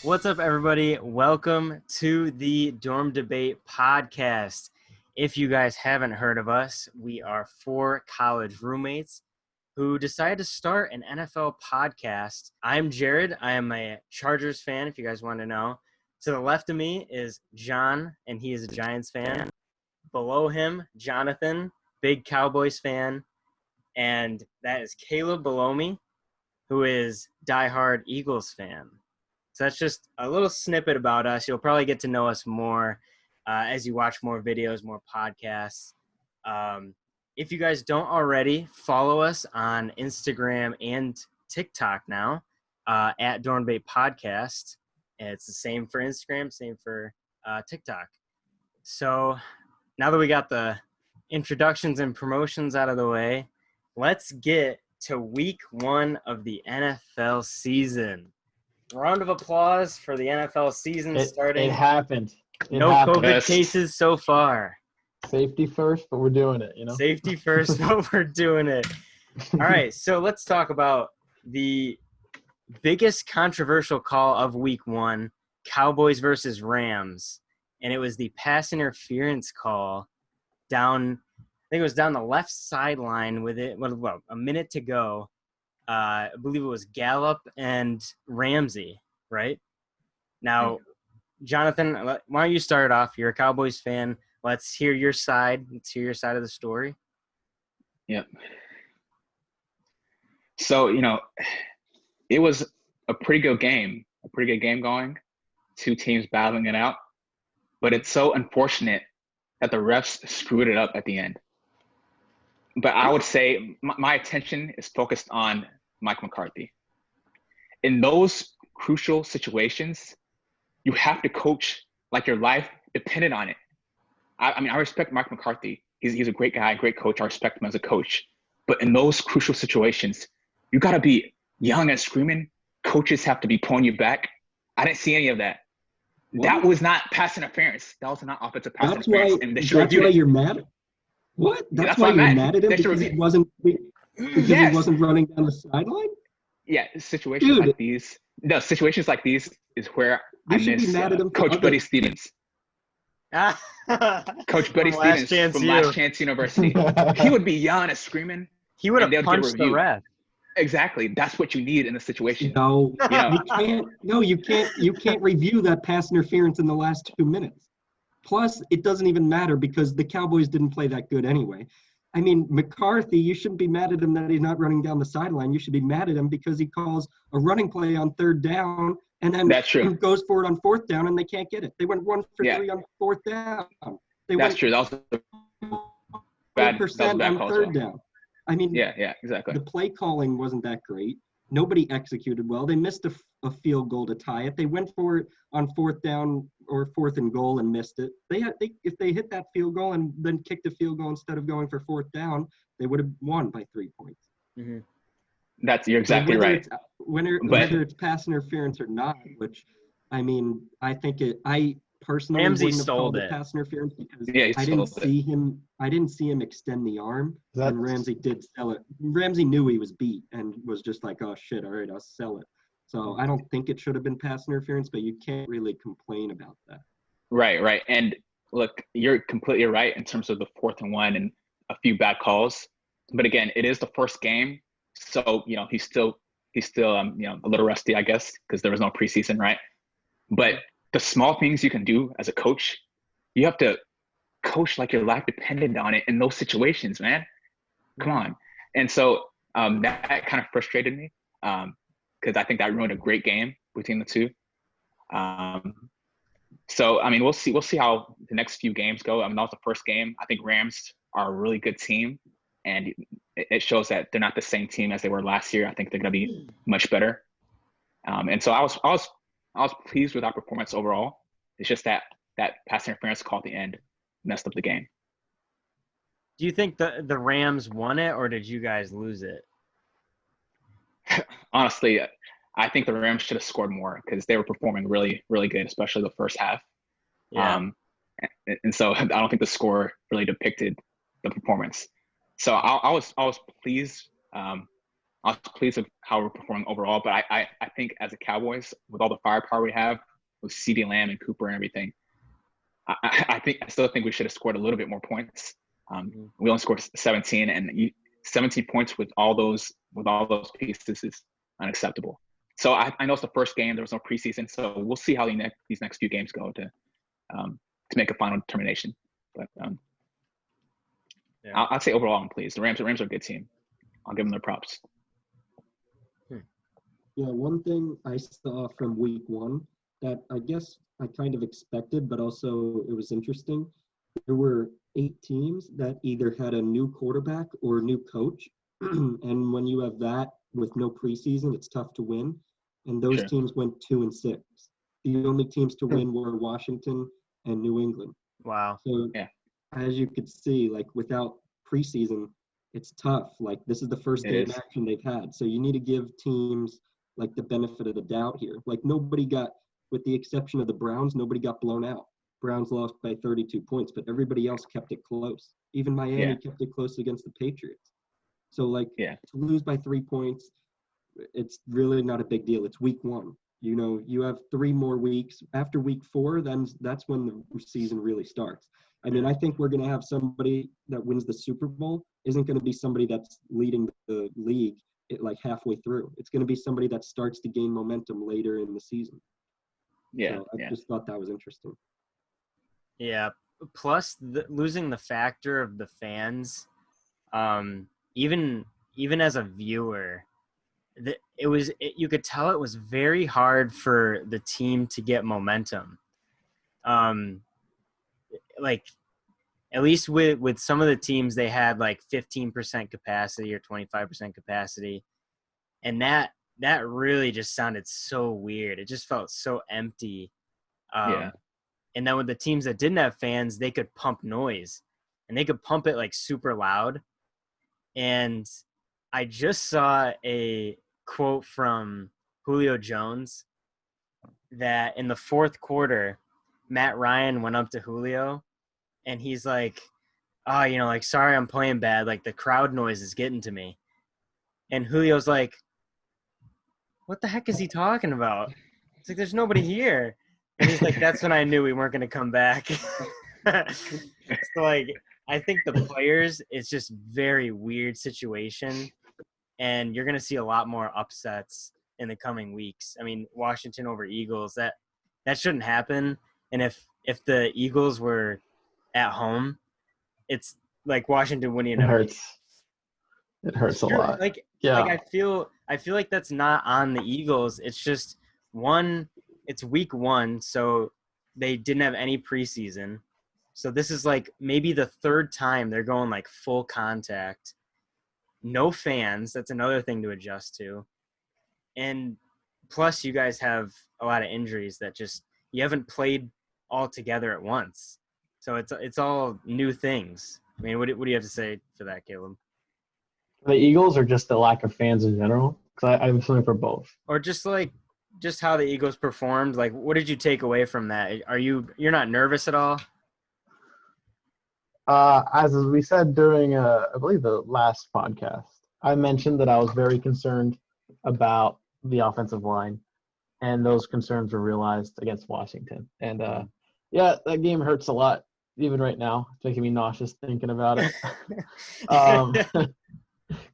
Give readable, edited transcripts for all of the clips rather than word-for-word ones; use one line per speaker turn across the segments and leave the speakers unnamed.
What's up, everybody? Welcome to the Dorm Debate podcast. If you guys haven't heard of us, we are four college roommates who decided to start an NFL podcast. I'm Jared. I am a Chargers fan, if you guys want to know. To the left of me is John, and he is a Giants fan. Below him, Jonathan, big Cowboys fan. And that is Caleb below me, who is diehard Eagles fan. So that's just a little snippet about us. You'll probably get to know us more as you watch more videos, more podcasts. If you guys don't already, follow us on Instagram and TikTok now at Dorm Debate Podcast. And it's the same for Instagram, same for TikTok. So now that we got the introductions and promotions out of the way, let's get to week 1 of the NFL season. Round of applause for the NFL season starting.
It happened.
No COVID cases so far.
Safety first, but we're doing it,
Safety first, but we're doing it. All right, so let's talk about the biggest controversial call of week 1, Cowboys versus Rams. And it was the pass interference call down, I think it was down the left sideline with it, a minute to go. I believe it was Gallup and Ramsey, right? Now, Jonathan, why don't you start off? You're a Cowboys fan. Let's hear your side. Let's hear your side of the story.
Yep. So, it was a pretty good game going. Two teams battling it out. But it's so unfortunate that the refs screwed it up at the end. But I would say my attention is focused on Mike McCarthy. In those crucial situations, you have to coach like your life depended on it. I respect Mike McCarthy. He's a great guy, great coach. I respect him as a coach. But in those crucial situations, you got to be yelling and screaming. Coaches have to be pulling you back. I didn't see any of that. What? That was not pass interference. That was not offensive pass interference.
That's why you're mad. What? That's why you're mad at him because he wasn't running down the sideline?
Yeah, situations like these. No, situations like these is where I miss Coach Buddy Stevens. Coach Buddy Stevens from Last Chance University. He would be yelling and screaming.
He would have punched the ref.
Exactly. That's what you need in a situation.
No, you can't review that pass interference in the last 2 minutes. Plus, it doesn't even matter because the Cowboys didn't play that good anyway. I mean, McCarthy, you shouldn't be mad at him that he's not running down the sideline. You should be mad at him because he calls a running play on 3rd down and then goes for it on 4th down and they can't get it. They went 1 for 3 on 4th down.
That's true. That was a bad call
on 3rd down. I mean,
yeah, exactly.
The play calling wasn't that great. Nobody executed well. They missed a field goal to tie it. They went for it on 4th down or 4th and goal and missed it. If they hit that field goal and then kicked a field goal instead of going for 4th down, they would have won by 3 points.
Mm-hmm. You're exactly right.
Whether it's pass interference or not, which I mean, I personally
Ramsey
wouldn't have called
it
pass interference because
I
didn't see him extend the arm, and Ramsey did sell it. Ramsey knew he was beat and was just like, oh shit, all right, I'll sell it. So I don't think it should have been pass interference, but you can't really complain about that. Right.
And look, you're completely right in terms of the 4th and 1 and a few bad calls. But again, it is the first game, so he's still a little rusty, I guess, because there was no preseason, right? But the small things you can do as a coach, you have to coach like your life depended on it in those situations, man. Come on. And so that kind of frustrated me because I think that ruined a great game between the two. So, I mean, we'll see how the next few games go. I mean, that was the first game. I think Rams are a really good team, and it shows that they're not the same team as they were last year. I think they're going to be much better. And so I was pleased with our performance overall. It's just that pass interference call at the end messed up the game.
Do you think the Rams won it, or did you guys lose it?
Honestly, I think the Rams should have scored more because they were performing really, really good, especially the first half.
Yeah.
And so I don't think the score really depicted the performance. So I was pleased I was pleased with how we're performing overall. But I think as a Cowboys, with all the firepower we have, with CeeDee Lamb and Cooper and everything, I still think we should have scored a little bit more points. We only scored 17, and 17 points with all those pieces is unacceptable. So I know it's the first game. There was no preseason, so we'll see how these next few games go to make a final determination. But I'd say overall I'm pleased. The Rams are a good team. I'll give them their props.
Yeah, one thing I saw from week 1 that I guess I kind of expected, but also it was interesting. There were 8 teams that either had a new quarterback or a new coach. And when you have that with no preseason, it's tough to win. And those teams went 2-6. The only teams to win were Washington and New England.
Wow.
So as you could see, like without preseason, it's tough. Like this is the first game action they've had. So you need to give teams like the benefit of the doubt here. Like nobody got, with the exception of the Browns, nobody got blown out. Browns lost by 32 points, but everybody else kept it close. Even Miami kept it close against the Patriots. So to lose by 3 points, it's really not a big deal. It's week 1. You know, you have 3 more weeks. After week 4, then that's when the season really starts. I mean, I think we're going to have somebody that wins the Super Bowl isn't going to be somebody that's leading the league like halfway through. It's going to be somebody that starts to gain momentum later in the season. So I just thought that was interesting.
Yeah. Plus, losing the factor of the fans, even as a viewer, you could tell it was very hard for the team to get momentum. Like at least with some of the teams, they had like 15% capacity or 25% capacity, and that really just sounded so weird. It just felt so empty. And then with the teams that didn't have fans, they could pump noise, and they could pump it like super loud. And I just saw a quote from Julio Jones that in the 4th quarter, Matt Ryan went up to Julio, and he's like, "Oh, like, sorry, I'm playing bad. Like the crowd noise is getting to me." And Julio's like, "What the heck is he talking about?" It's like, "There's nobody here." And he's like, "That's when I knew we weren't going to come back." So, like, I think the players, it's just very weird situation, and you're going to see a lot more upsets in the coming weeks. I mean, Washington over Eagles, that shouldn't happen. And if the Eagles were at home, it's like Washington winning.
It hurts. It hurts a lot.
Like I feel like that's not on the Eagles. It's just it's week 1, so they didn't have any preseason. So this is like maybe the 3rd time they're going like full contact. No fans. That's another thing to adjust to. And plus you guys have a lot of injuries that just you haven't played all together at once. So it's all new things. I mean, what do you have to say for that, Caleb?
The Eagles or just the lack of fans in general? Because I'm feeling for both.
Or just how the Eagles performed. Like, what did you take away from that? You're not nervous at all?
As we said during, I believe, the last podcast, I mentioned that I was very concerned about the offensive line, and those concerns were realized against Washington. And, that game hurts a lot, even right now. It's making me nauseous thinking about it. Because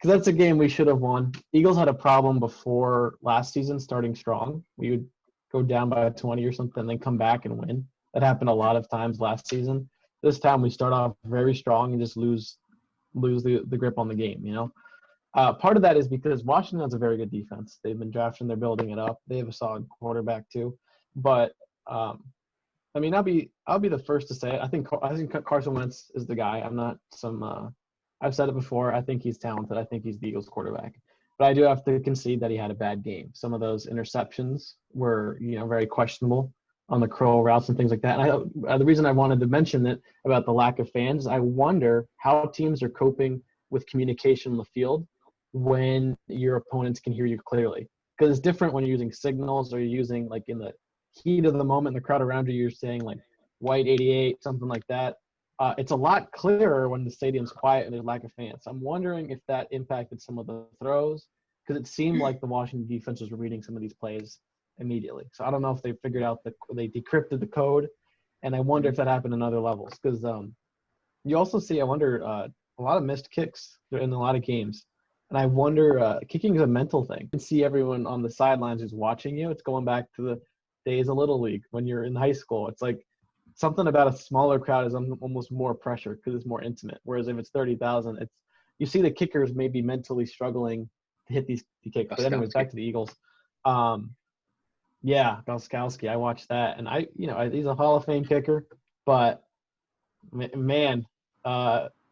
that's a game we should have won. Eagles had a problem before last season starting strong. We would go down by 20 or something and then come back and win. That happened a lot of times last season. This time we start off very strong and just lose the grip on the game, Part of that is because Washington has a very good defense. They've been drafting, they're building it up. They have a solid quarterback too. But I'll be the first to say it. I think Carson Wentz is the guy. I'm not I've said it before. I think he's talented. I think he's the Eagles quarterback. But I do have to concede that he had a bad game. Some of those interceptions were, very questionable on the curl routes and things like that. And the reason I wanted to mention it about the lack of fans, I wonder how teams are coping with communication on the field when your opponents can hear you clearly. Because it's different when you're using signals or you're using, like, in the heat of the moment, the crowd around you, you're saying, like, white 88, something like that. It's a lot clearer when the stadium's quiet and there's lack of fans. I'm wondering if that impacted some of the throws, because it seemed like the Washington defense was reading some of these plays immediately. So I don't know if they figured out they decrypted the code, and I wonder if that happened in other levels because you also see, I wonder, a lot of missed kicks in a lot of games. And I wonder, kicking is a mental thing. You can see everyone on the sidelines who's watching you. It's going back to the days of Little League when you're in high school. It's like something about a smaller crowd is almost more pressure because it's more intimate. Whereas if it's 30,000, you see the kickers maybe mentally struggling to hit these kicks. But anyways, back to the Eagles. Yeah, Gostkowski, I watched that. And he's a Hall of Fame kicker. But, man,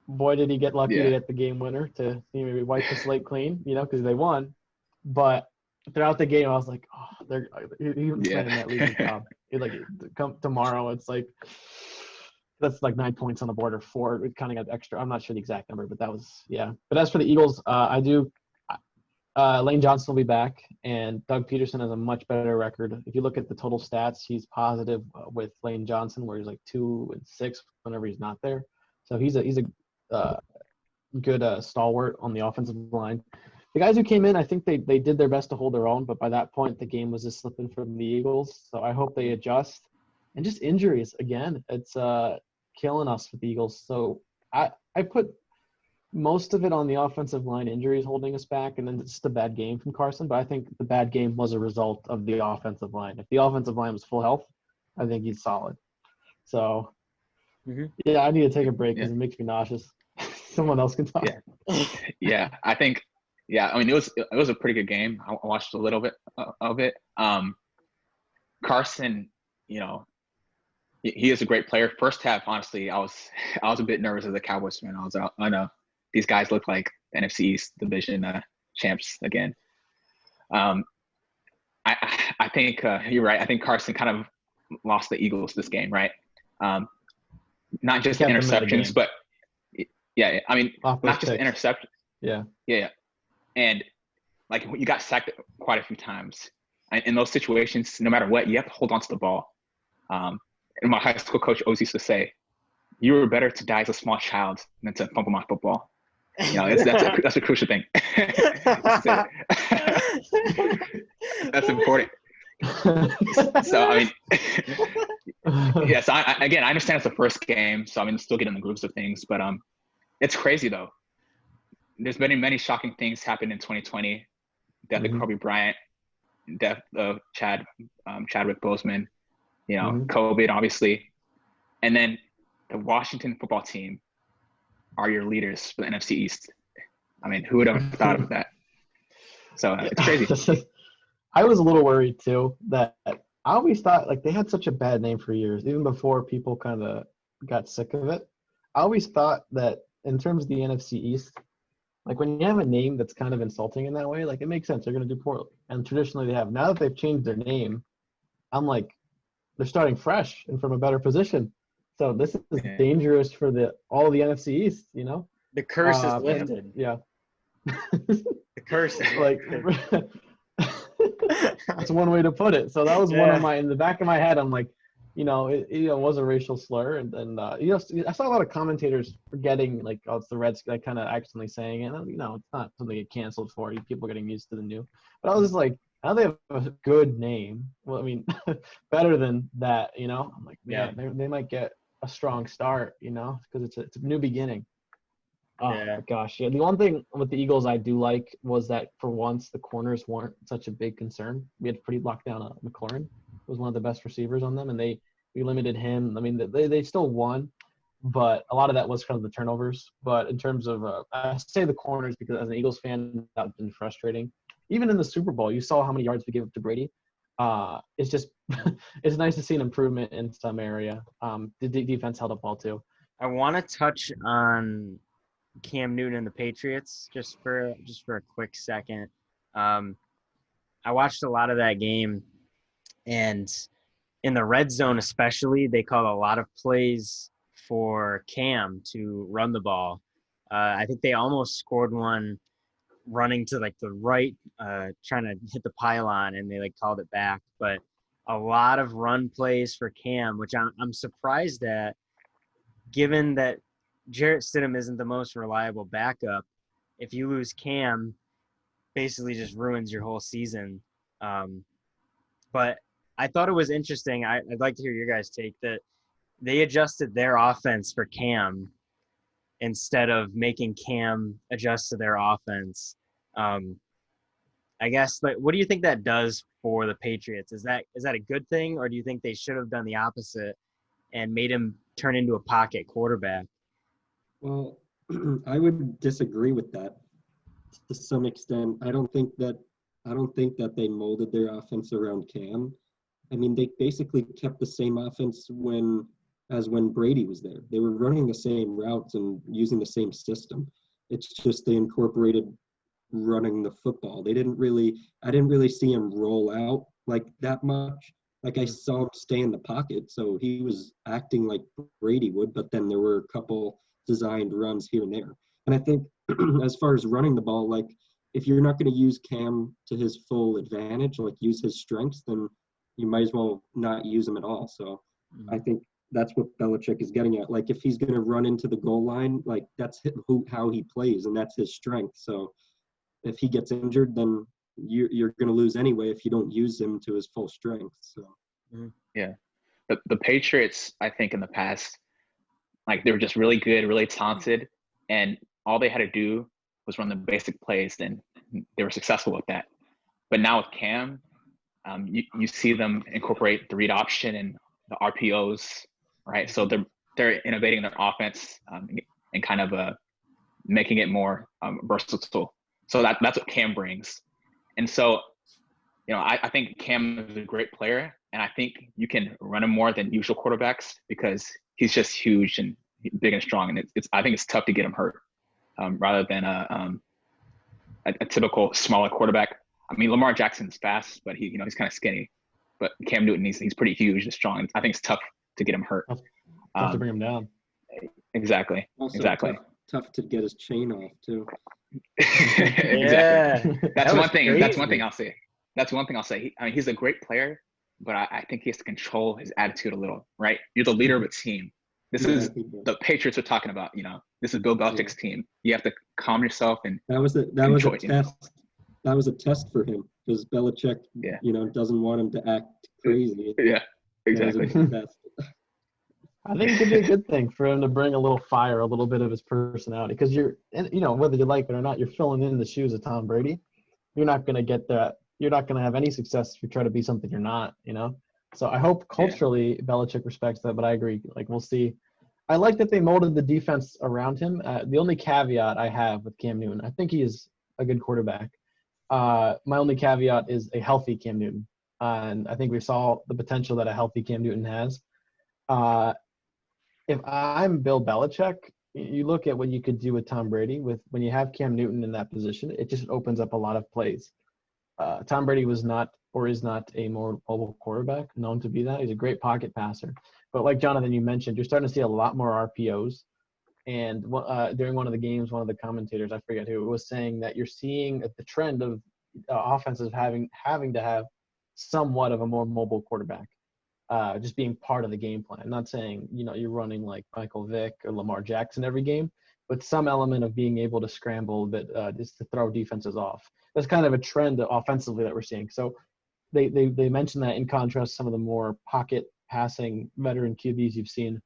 boy, did he get lucky to get the game winner to maybe wipe the slate clean, because they won. But throughout the game, I was like, oh, he was playing that leading job. Come tomorrow, it's like that's like 9 points on the board or 4. It kind of got extra. I'm not sure the exact number, but that was But as for the Eagles, Lane Johnson will be back, and Doug Peterson has a much better record. If you look at the total stats, he's positive with Lane Johnson, where he's like 2-6 whenever he's not there. So he's a good stalwart on the offensive line. The guys who came in, I think they did their best to hold their own, but by that point, the game was just slipping from the Eagles. So I hope they adjust. And just injuries, again, it's killing us with the Eagles. So I put most of it on the offensive line injuries holding us back, and then it's just a bad game from Carson. But I think the bad game was a result of the offensive line. If the offensive line was full health, I think he's solid. So, yeah, I need to take a break because it makes me nauseous. Someone else can talk.
Yeah, I think – I mean, it was a pretty good game. I watched a little bit of it. Carson, he is a great player. First half, honestly, I was a bit nervous as a Cowboys fan. I know these guys look like NFC East division champs again. I think you're right. I think Carson kind of lost the Eagles this game, right? Not just the interceptions, but I mean, not just the interception. Yeah. And like you got sacked quite a few times. And in those situations, no matter what, you have to hold on to the ball. And my high school coach always used to say, "You were better to die as a small child than to fumble my football." That's a crucial thing. That's important. So I mean, So I understand it's the first game, so I mean, still getting the grooves of things. But it's crazy though. There's been many shocking things happened in 2020. Death of Kobe Bryant, death of Chadwick Boseman, COVID, obviously. And then the Washington football team are your leaders for the NFC East. I mean, who would have thought of that? So it's crazy.
I was a little worried too that I always thought like they had such a bad name for years, even before people kind of got sick of it. I always thought that in terms of the NFC East, like when you have a name that's kind of insulting in that way, like it makes sense. They're going to do poorly. And traditionally they have. Now that they've changed their name, I'm like, they're starting fresh and from a better position. So this is dangerous for all the NFC East,
The curse is lifted.
Yeah.
The curse is
like that's one way to put it. So that was one of in the back of my head, I'm like, it was a racial slur, and I saw a lot of commentators forgetting like, oh, it's the Reds, like kind of accidentally saying it. And, it's not something to get canceled for. People getting used to the new. But I was just like, now they have a good name. Well, I mean, better than that. I'm like, they might get a strong start. Because it's a new beginning. Oh my gosh, yeah. The one thing with the Eagles I do like was that for once the corners weren't such a big concern. We had pretty locked down McLaurin. Was one of the best receivers on them, and we limited him. I mean, they still won, but a lot of that was kind of the turnovers. But in terms of, I say the corners because as an Eagles fan, that's been frustrating. Even in the Super Bowl, you saw how many yards we gave up to Brady. It's just it's nice to see an improvement in some area. The defense held up well too.
I want to touch on Cam Newton and the Patriots just for a quick second. I watched a lot of that game, and in the red zone especially, they called a lot of plays for Cam to run the ball. I think they almost scored one running to like the right, trying to hit the pylon, and they like called it back. But a lot of run plays for Cam, which I'm surprised at, given that Jarrett Stidham isn't the most reliable backup. If you lose Cam, basically just ruins your whole season. But I thought it was interesting. I'd like to hear your guys' take that they adjusted their offense for Cam instead of making Cam adjust to their offense. I guess, like, what do you think that does for the Patriots? Is that a good thing, or do you think they should have done the opposite and made him turn into a pocket quarterback?
Well, I would disagree with that to some extent. I don't think that they molded their offense around Cam. I mean, they basically kept the same offense as when Brady was there. They were running the same routes and using the same system. It's just they incorporated running the football. I didn't really see him roll out like that much. Like, I saw him stay in the pocket, so he was acting like Brady would, but then there were a couple designed runs here and there. And I think as far as running the ball, like, if you're not going to use Cam to his full advantage, like use his strengths, then you might as well not use him at all. So I think that's what Belichick is getting at. Like, if he's going to run into the goal line, like, that's how he plays, and that's his strength. So if he gets injured, then you're going to lose anyway if you don't use him to his full strength. So
Yeah, the Patriots, I think in the past, like, they were just really good, really talented, and all they had to do was run the basic plays, then they were successful with that. But now with Cam, you see them incorporate the read option and the RPOs, right? So they're innovating their offense and kind of making it more versatile. So that's what Cam brings. And so, I think Cam is a great player, and I think you can run him more than usual quarterbacks because he's just huge and big and strong, and I think it's tough to get him hurt rather than a typical smaller quarterback. I mean, Lamar Jackson's fast, but he's kind of skinny. But Cam Newton, he's pretty huge and strong. I think it's tough to get him hurt.
Tough to bring him down.
Exactly.
also
Exactly.
tough to get his chain off too.
Exactly.
Yeah,
That's
that
one
was
thing.
crazy.
That's one thing I'll say. That's one thing I'll say. He's a great player, but I think he has to control his attitude a little, right? You're the leader of a team. This is the Patriots are talking about. This is Bill Belichick's team. You have to calm yourself and
That was a test. That was a test for him because Belichick, doesn't want him to act crazy.
Yeah,
That was a
exactly.
test.
I think it could be a good thing for him to bring a little fire, a little bit of his personality, because whether you like it or not, you're filling in the shoes of Tom Brady. You're not going to get that. You're not going to have any success if you try to be something you're not. So I hope culturally Belichick respects that, but I agree. Like, we'll see. I like that they molded the defense around him. The only caveat I have with Cam Newton, I think he is a good quarterback. My only caveat is a healthy Cam Newton, and I think we saw the potential that a healthy Cam Newton has. If I'm Bill Belichick, you look at what you could do with Tom Brady. When you have Cam Newton in that position, it just opens up a lot of plays. Tom Brady was not or is not a more mobile quarterback, known to be that. He's a great pocket passer. But like Jonathan, you mentioned, you're starting to see a lot more RPOs. And during one of the games, one of the commentators, I forget who, was saying that you're seeing the trend of offenses having to have somewhat of a more mobile quarterback, just being part of the game plan. I'm not saying, you're running like Michael Vick or Lamar Jackson every game, but some element of being able to scramble a bit just to throw defenses off. That's kind of a trend offensively that we're seeing. So they mentioned that in contrast to some of the more pocket passing veteran QBs you've seen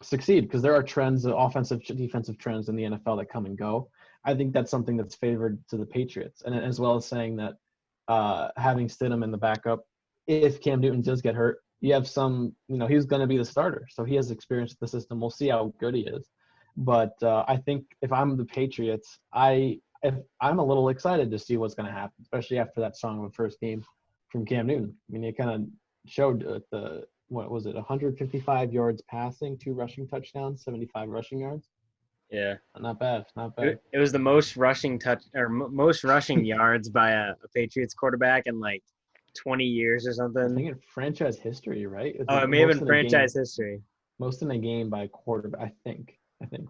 succeed, because there are trends, offensive, defensive trends in the NFL that come and go. I think that's something that's favored to the Patriots, and as well as saying that having Stidham in the backup, if Cam Newton does get hurt, you have some, he's going to be the starter, so he has experience with the system. We'll see how good he is, but I think if I'm the Patriots, I'm a little excited to see what's going to happen, especially after that strong of a first game from Cam Newton. I mean, it kind of showed what was it, 155 yards passing, 2 rushing touchdowns, 75 rushing yards.
Yeah,
not bad.
It was the most rushing most rushing yards by a Patriots quarterback in like 20 years or something.
I think in franchise history, right?
It may have been franchise history.
Most in a game by a quarterback, I think.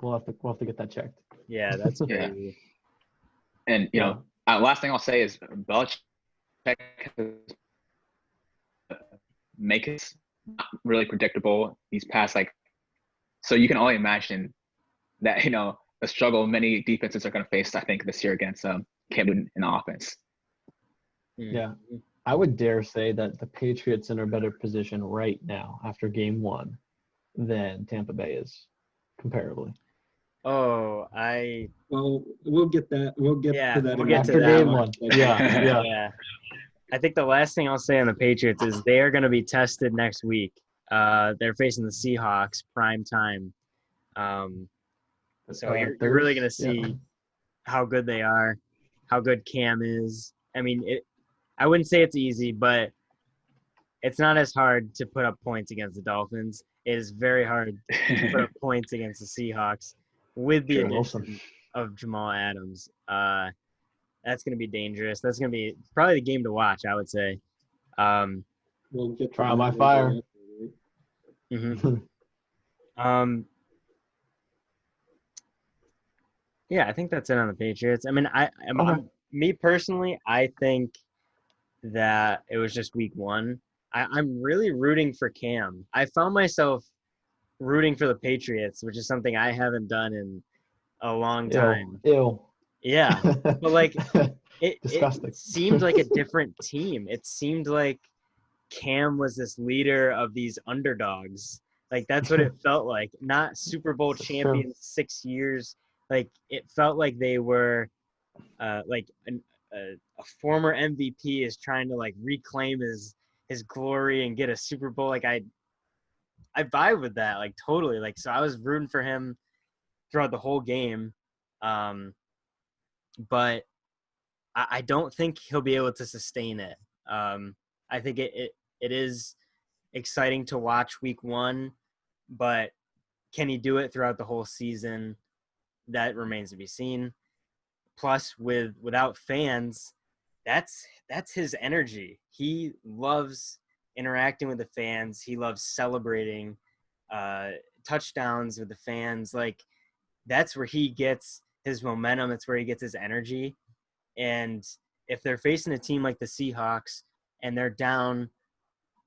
We'll have to get that checked.
Yeah, that's crazy.
And last thing I'll say is Belichick make it not really predictable these past, so you can only imagine that the struggle many defenses are going to face, I think, this year against can't do in offense.
Yeah. I would dare say that the Patriots are in a better position right now after game 1 than Tampa Bay is, comparably.
Oh,
Well, we'll get that. We'll get
Yeah,
to that
we'll
in
get
After
to that
game
one.
1. Yeah.
yeah. I think the last thing I'll say on the Patriots is they are going to be tested next week. They're facing the Seahawks prime time. So you're really going to see how good they are, how good Cam is. I mean, I wouldn't say it's easy, but it's not as hard to put up points against the Dolphins. It is very hard to put up points against the Seahawks with the addition of Jamal Adams. That's going to be dangerous. That's going to be probably the game to watch, I would say.
We'll get to
Trial
that
by
later.
fire.
Mm-hmm. Yeah, I think that's it on the Patriots. I mean, me personally, I think that it was just week 1. I'm really rooting for Cam. I found myself rooting for the Patriots, which is something I haven't done in a long time.
Ew.
Yeah, but like it
Disgusting.
seemed like a different team. It seemed like Cam was this leader of these underdogs. Like that's what it felt like. Not Super Bowl champions 6 years. Like it felt like they were like a former MVP is trying to like reclaim his glory and get a Super Bowl. Like I vibe with that like totally. Like so I was rooting for him throughout the whole game. But I don't think he'll be able to sustain it. I think it is exciting to watch week 1, but can he do it throughout the whole season? That remains to be seen. Plus, without fans, that's his energy. He loves interacting with the fans. He loves celebrating touchdowns with the fans. Like that's where he gets his momentum. That's where he gets his energy. And if they're facing a team like the Seahawks and they're down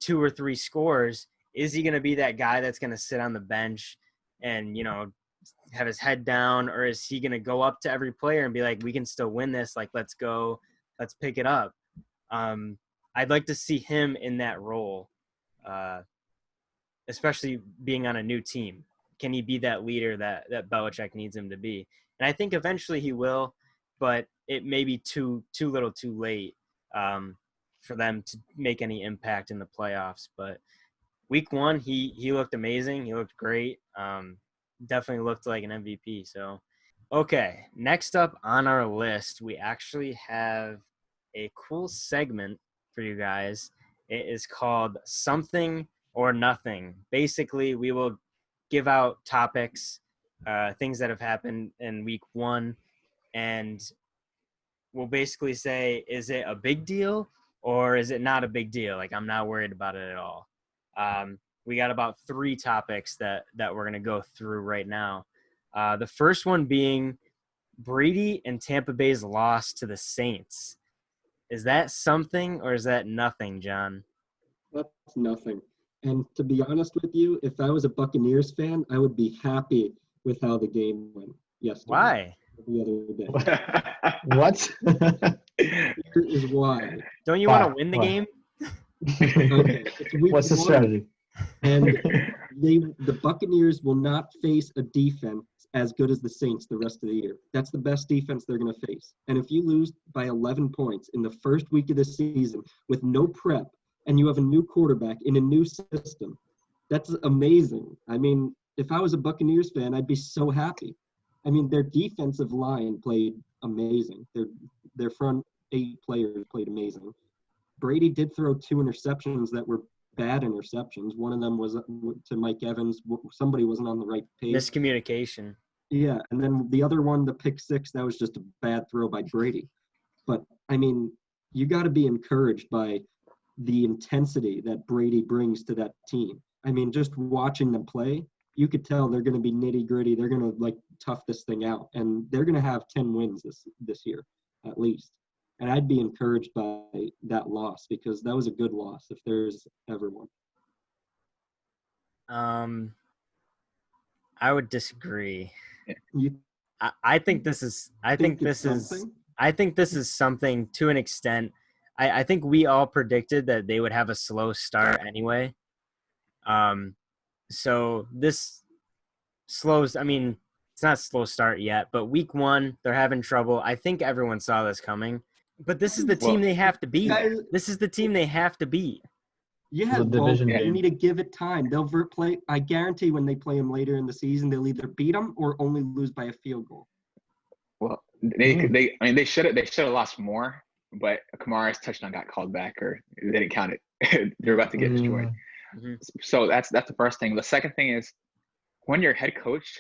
2 or 3 scores, is he going to be that guy that's going to sit on the bench and, have his head down, or is he going to go up to every player and be like, we can still win this. Like, let's go, let's pick it up. I'd like to see him in that role, especially being on a new team. Can he be that leader that Belichick needs him to be? And I think eventually he will, but it may be too little too late for them to make any impact in the playoffs. But week 1, he looked amazing. He looked great. Definitely looked like an MVP. So, okay, next up on our list, we actually have a cool segment for you guys. It is called Something or Nothing. Basically, we will give out topics, things that have happened in week 1, and we'll basically say, is it a big deal or is it not a big deal? Like, I'm not worried about it at all. We got about 3 topics that we're going to go through right now. The first one being Brady and Tampa Bay's loss to the Saints. Is that something or is that nothing, John?
That's nothing. And to be honest with you, if I was a Buccaneers fan, I would be happy with how the game went yesterday.
Why?
The other day.
What?
Here is why.
Don't you want to win the game?
Okay, it's week
What's the
1.
strategy?
And the Buccaneers will not face a defense as good as the Saints the rest of the year. That's the best defense they're going to face. And if you lose by 11 points in the first week of the season with no prep and you have a new quarterback in a new system, that's amazing. I mean, if I was a Buccaneers fan, I'd be so happy. I mean, their defensive line played amazing. Their front 8 players played amazing. Brady did throw 2 interceptions that were bad interceptions. One of them was to Mike Evans. Somebody wasn't on the right page.
Miscommunication.
Yeah, and then the other one, the pick 6, that was just a bad throw by Brady. But, I mean, you got to be encouraged by the intensity that Brady brings to that team. I mean, just watching them play, you could tell they're going to be nitty-gritty. They're going to, tough this thing out. And they're going to have 10 wins this year, at least. And I'd be encouraged by that loss because that was a good loss if there's ever one.
I would disagree.
You
I think this is. I think this is.
something?
I think this is something to an extent. I think we all predicted that they would have a slow start anyway. So this slows, I mean, it's not a slow start yet, but week 1, they're having trouble. I think everyone saw this coming. But this is the team they have to beat. This is the team they have to beat.
Yeah,
The division
you
game.
need to give it time. They'll play. I guarantee when they play them later in the season, they'll either beat them or only lose by a field goal.
Well, they should have lost more, but Kamara's touchdown got called back, or they didn't count it. They're about to get destroyed.
Mm-hmm.
So that's the first thing. The second thing is when your head coach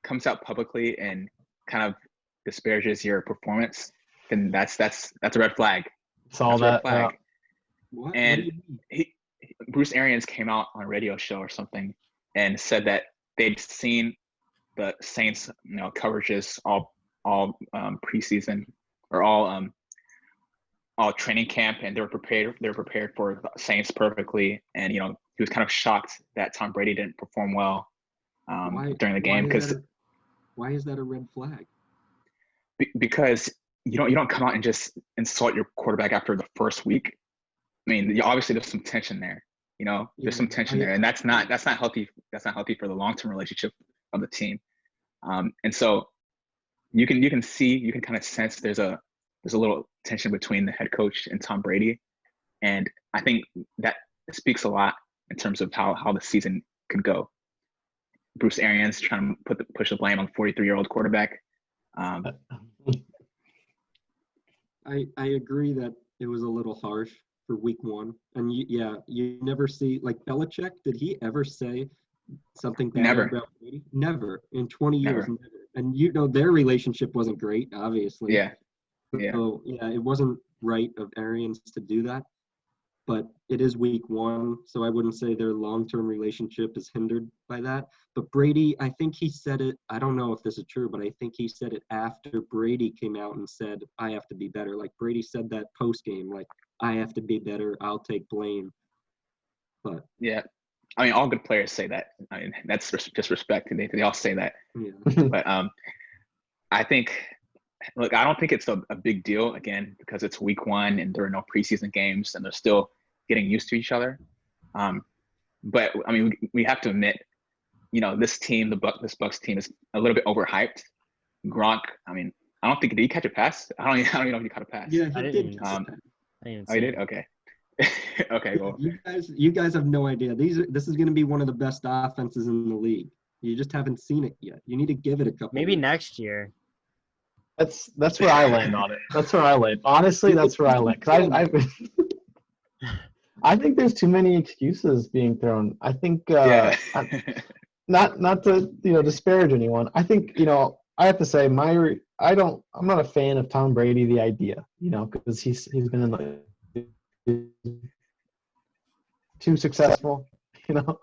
comes out publicly and kind of disparages your performance, then that's a red flag.
Saw that.
What?
And Bruce Arians came out on a radio show or something and said that they'd seen the Saints, coverages all preseason or all training camp, and they were prepared for the Saints perfectly. And he was kind of shocked that Tom Brady didn't perform well during the game because
why is that a red flag?
Because you don't come out and just insult your quarterback after the first week. I mean, obviously there's some tension there. There's some tension there, and that's not healthy. That's not healthy for the long-term relationship of the team. And so you can kind of sense there's a little tension between the head coach and Tom Brady, and I think that speaks a lot in terms of how the season can go. Bruce Arians trying to push the blame on 43-year-old quarterback.
I agree that it was a little harsh for week 1, and you never see, like, Belichick. Did he ever say something bad about Brady? Never in 20 years. Never. And their relationship wasn't great, obviously.
Yeah.
So it wasn't right of Arians to do that. But it is week 1, so I wouldn't say their long-term relationship is hindered by that. But Brady, I think he said it, I don't know if this is true, but I think he said it after Brady came out and said, I have to be better. Like, Brady said that post-game, like, I have to be better, I'll take blame. But
yeah, I mean, all good players say that. I mean, that's just respect. They all say that.
Yeah.
But I think, look, I don't think it's a big deal, again, because it's week 1 and there are no preseason games and they're still getting used to each other. But I mean, we have to admit, this team, this Bucs team, is a little bit overhyped. Gronk, I mean, I don't think, did he catch a pass? I don't even know if he caught a pass.
Yeah,
I
he
didn't
did.
even
Oh, you did? Okay. Okay, well.
You guys have no idea. This is going to be one of the best offenses in the league. You just haven't seen it yet. You need to give it a couple.
Maybe
weeks.
next year.
That's where I land on it. That's where I land. Honestly, that's where I land. Because I think there's too many excuses being thrown. I think not to disparage anyone. I think I have to say I'm not a fan of Tom Brady, the idea, because he's been in too successful. Eagles,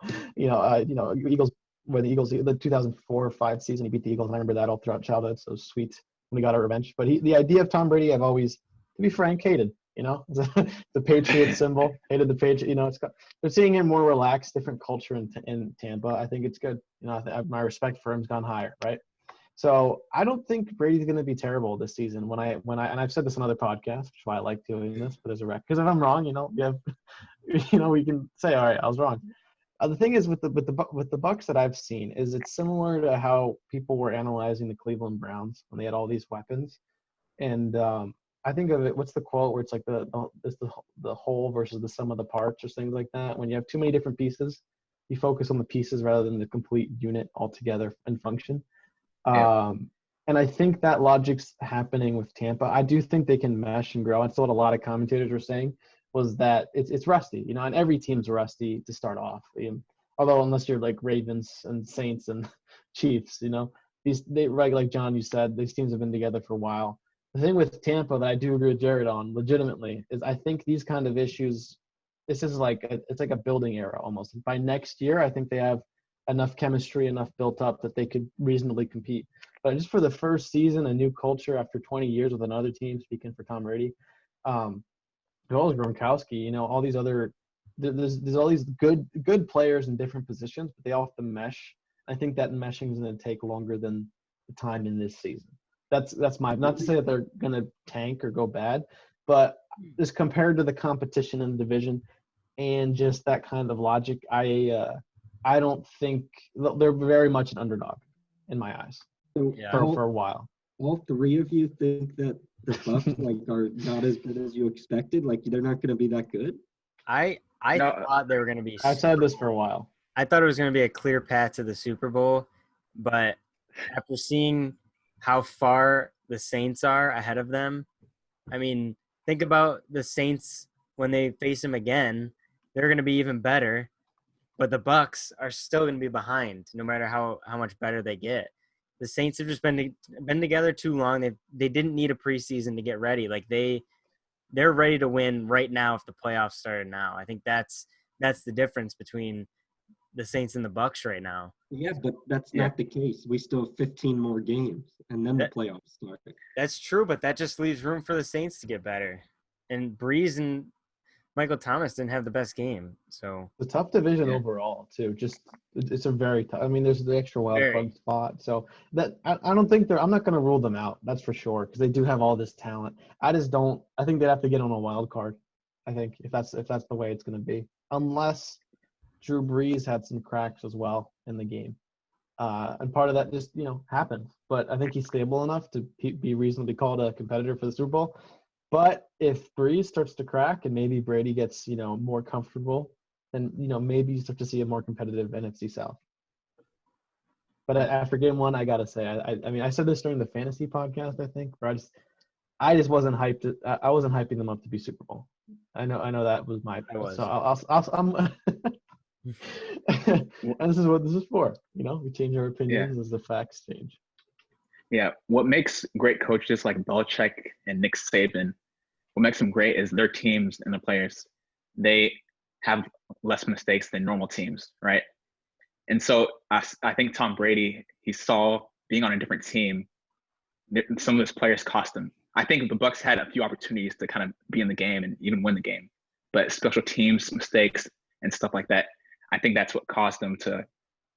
when the 2004-05 season, he beat the Eagles, and I remember that all throughout childhood. So sweet when he got our revenge. But the idea of Tom Brady, I've always, to be frank, hated. The Patriots symbol, hated the Patriots. They're seeing him more relaxed, different culture in Tampa. I think it's good. My respect for him's gone higher, right? So I don't think Brady's going to be terrible this season. When I and I've said this on other podcasts, which is why I like doing this, but as a rec, because if I'm wrong, we can say, all right, I was wrong. The thing is with the Bucs that I've seen is it's similar to how people were analyzing the Cleveland Browns when they had all these weapons, and I think of it. What's the quote where it's like the whole versus the sum of the parts or things like that? When you have too many different pieces, you focus on the pieces rather than the complete unit altogether and function.
Yeah.
And I think that logic's happening with Tampa. I do think they can mesh and grow. And so what a lot of commentators were saying was that it's rusty, and every team's rusty to start off. Although unless you're like Ravens and Saints and Chiefs, like John, you said, these teams have been together for a while. The thing with Tampa that I do agree with Jared on, legitimately, is I think these kind of issues, it's like a building era almost. By next year, I think they have enough chemistry, enough built up that they could reasonably compete. But just for the first season, a new culture after 20 years with another team, speaking for Tom Brady, as well as Gronkowski, all these other – there's all these good players in different positions, but they all have to mesh. I think that meshing is going to take longer than the time in this season. That's not to say that they're gonna tank or go bad, but just compared to the competition in the division and just that kind of logic, I don't think they're very much an underdog in my eyes
So
Yeah.
for a while.
all three of you think that the Bucks are not as good as you expected? Like they're not going to be that good?
I
No.
thought they were going to be.
I've said this for a while.
I thought it was going to be a clear path to the Super Bowl, but after seeing how far the Saints are ahead of them, I mean, think about the Saints when they face them again. They're going to be even better, but the Bucks are still going to be behind, no matter how much better they get. The Saints have just been together too long. They didn't need a preseason to get ready. Like they're ready to win right now if the playoffs started now. I think that's the difference between the Saints and the Bucks right now.
Yeah, but that's not the case. We still have 15 more games, and then the playoffs start.
That's true, but that just leaves room for the Saints to get better. And Breeze and Michael Thomas didn't have the best game, so
The tough division overall too. Just it's a very tough. I mean, there's the extra wild card spot, so that I don't think I'm not going to rule them out. That's for sure because they do have all this talent. I just don't. I think they'd have to get on a wild card. I think if that's the way it's going to be, unless Drew Brees had some cracks as well in the game, and part of that just happened. But I think he's stable enough to be reasonably called a competitor for the Super Bowl. But if Breeze starts to crack and maybe Brady gets, more comfortable, then, maybe you start to see a more competitive NFC South. But after game one, I got to say, I mean, I said this during the fantasy podcast, I think, where I just wasn't hyped. I wasn't hyping them up to be Super Bowl. I know that was my – so I'm and this is what this is for. We change our opinions as the facts change.
Yeah, what makes great coaches like Belichick and Nick Saban, what makes them great is their teams and the players, they have less mistakes than normal teams, right? And so I think Tom Brady, he saw being on a different team, some of his players cost him. I think the Bucks had a few opportunities to kind of be in the game and even win the game, but special teams mistakes and stuff like that, I think that's what caused them to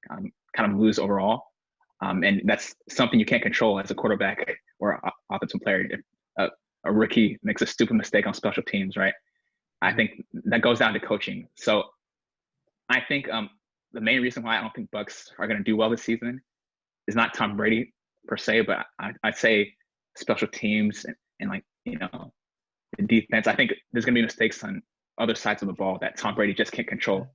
kind of lose overall. And that's something you can't control as a quarterback or offensive player. If a rookie makes a stupid mistake on special teams, right? I think that goes down to coaching. So I think the main reason why I don't think Bucks are going to do well this season is not Tom Brady per se, but I'd say special teams and the defense. I think there's going to be mistakes on other sides of the ball that Tom Brady just can't control.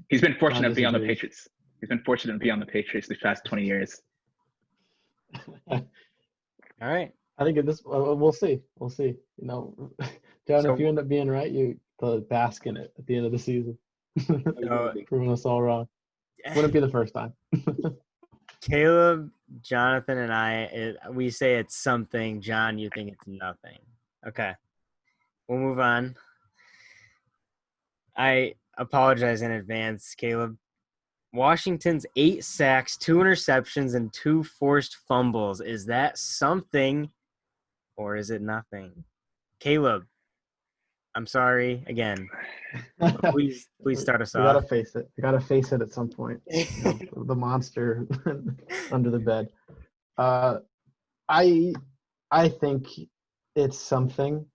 He's been fortunate to be on the Patriots. He's been fortunate to be on the Patriots these past 20 years.
All right.
I think we'll see. We'll see. John, if you end up being right, you bask in it at the end of the season. Proving us all wrong. Wouldn't be the first time.
Caleb, Jonathan, and I, we say it's something. John, you think it's nothing. Okay. We'll move on. I apologize in advance, Caleb. Washington's 8 sacks, 2 interceptions, and 2 forced fumbles. Is that something or is it nothing? Caleb, I'm sorry again. Please start us off.
You gotta face it. You gotta face it at some point. The monster under the bed. I think it's something.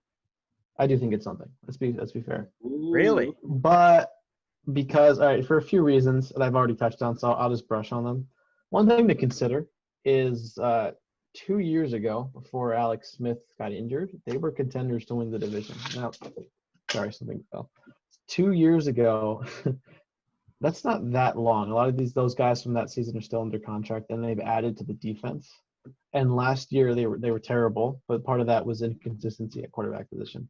I do think it's something. Let's be fair.
Really?
But because, all right, for a few reasons that I've already touched on, so I'll just brush on them. One thing to consider is 2 years ago, before Alex Smith got injured, they were contenders to win the division. Now, sorry, something fell. 2 years ago, that's not that long. A lot of those guys from that season are still under contract, and they've added to the defense. And last year they were terrible, but part of that was inconsistency at quarterback position.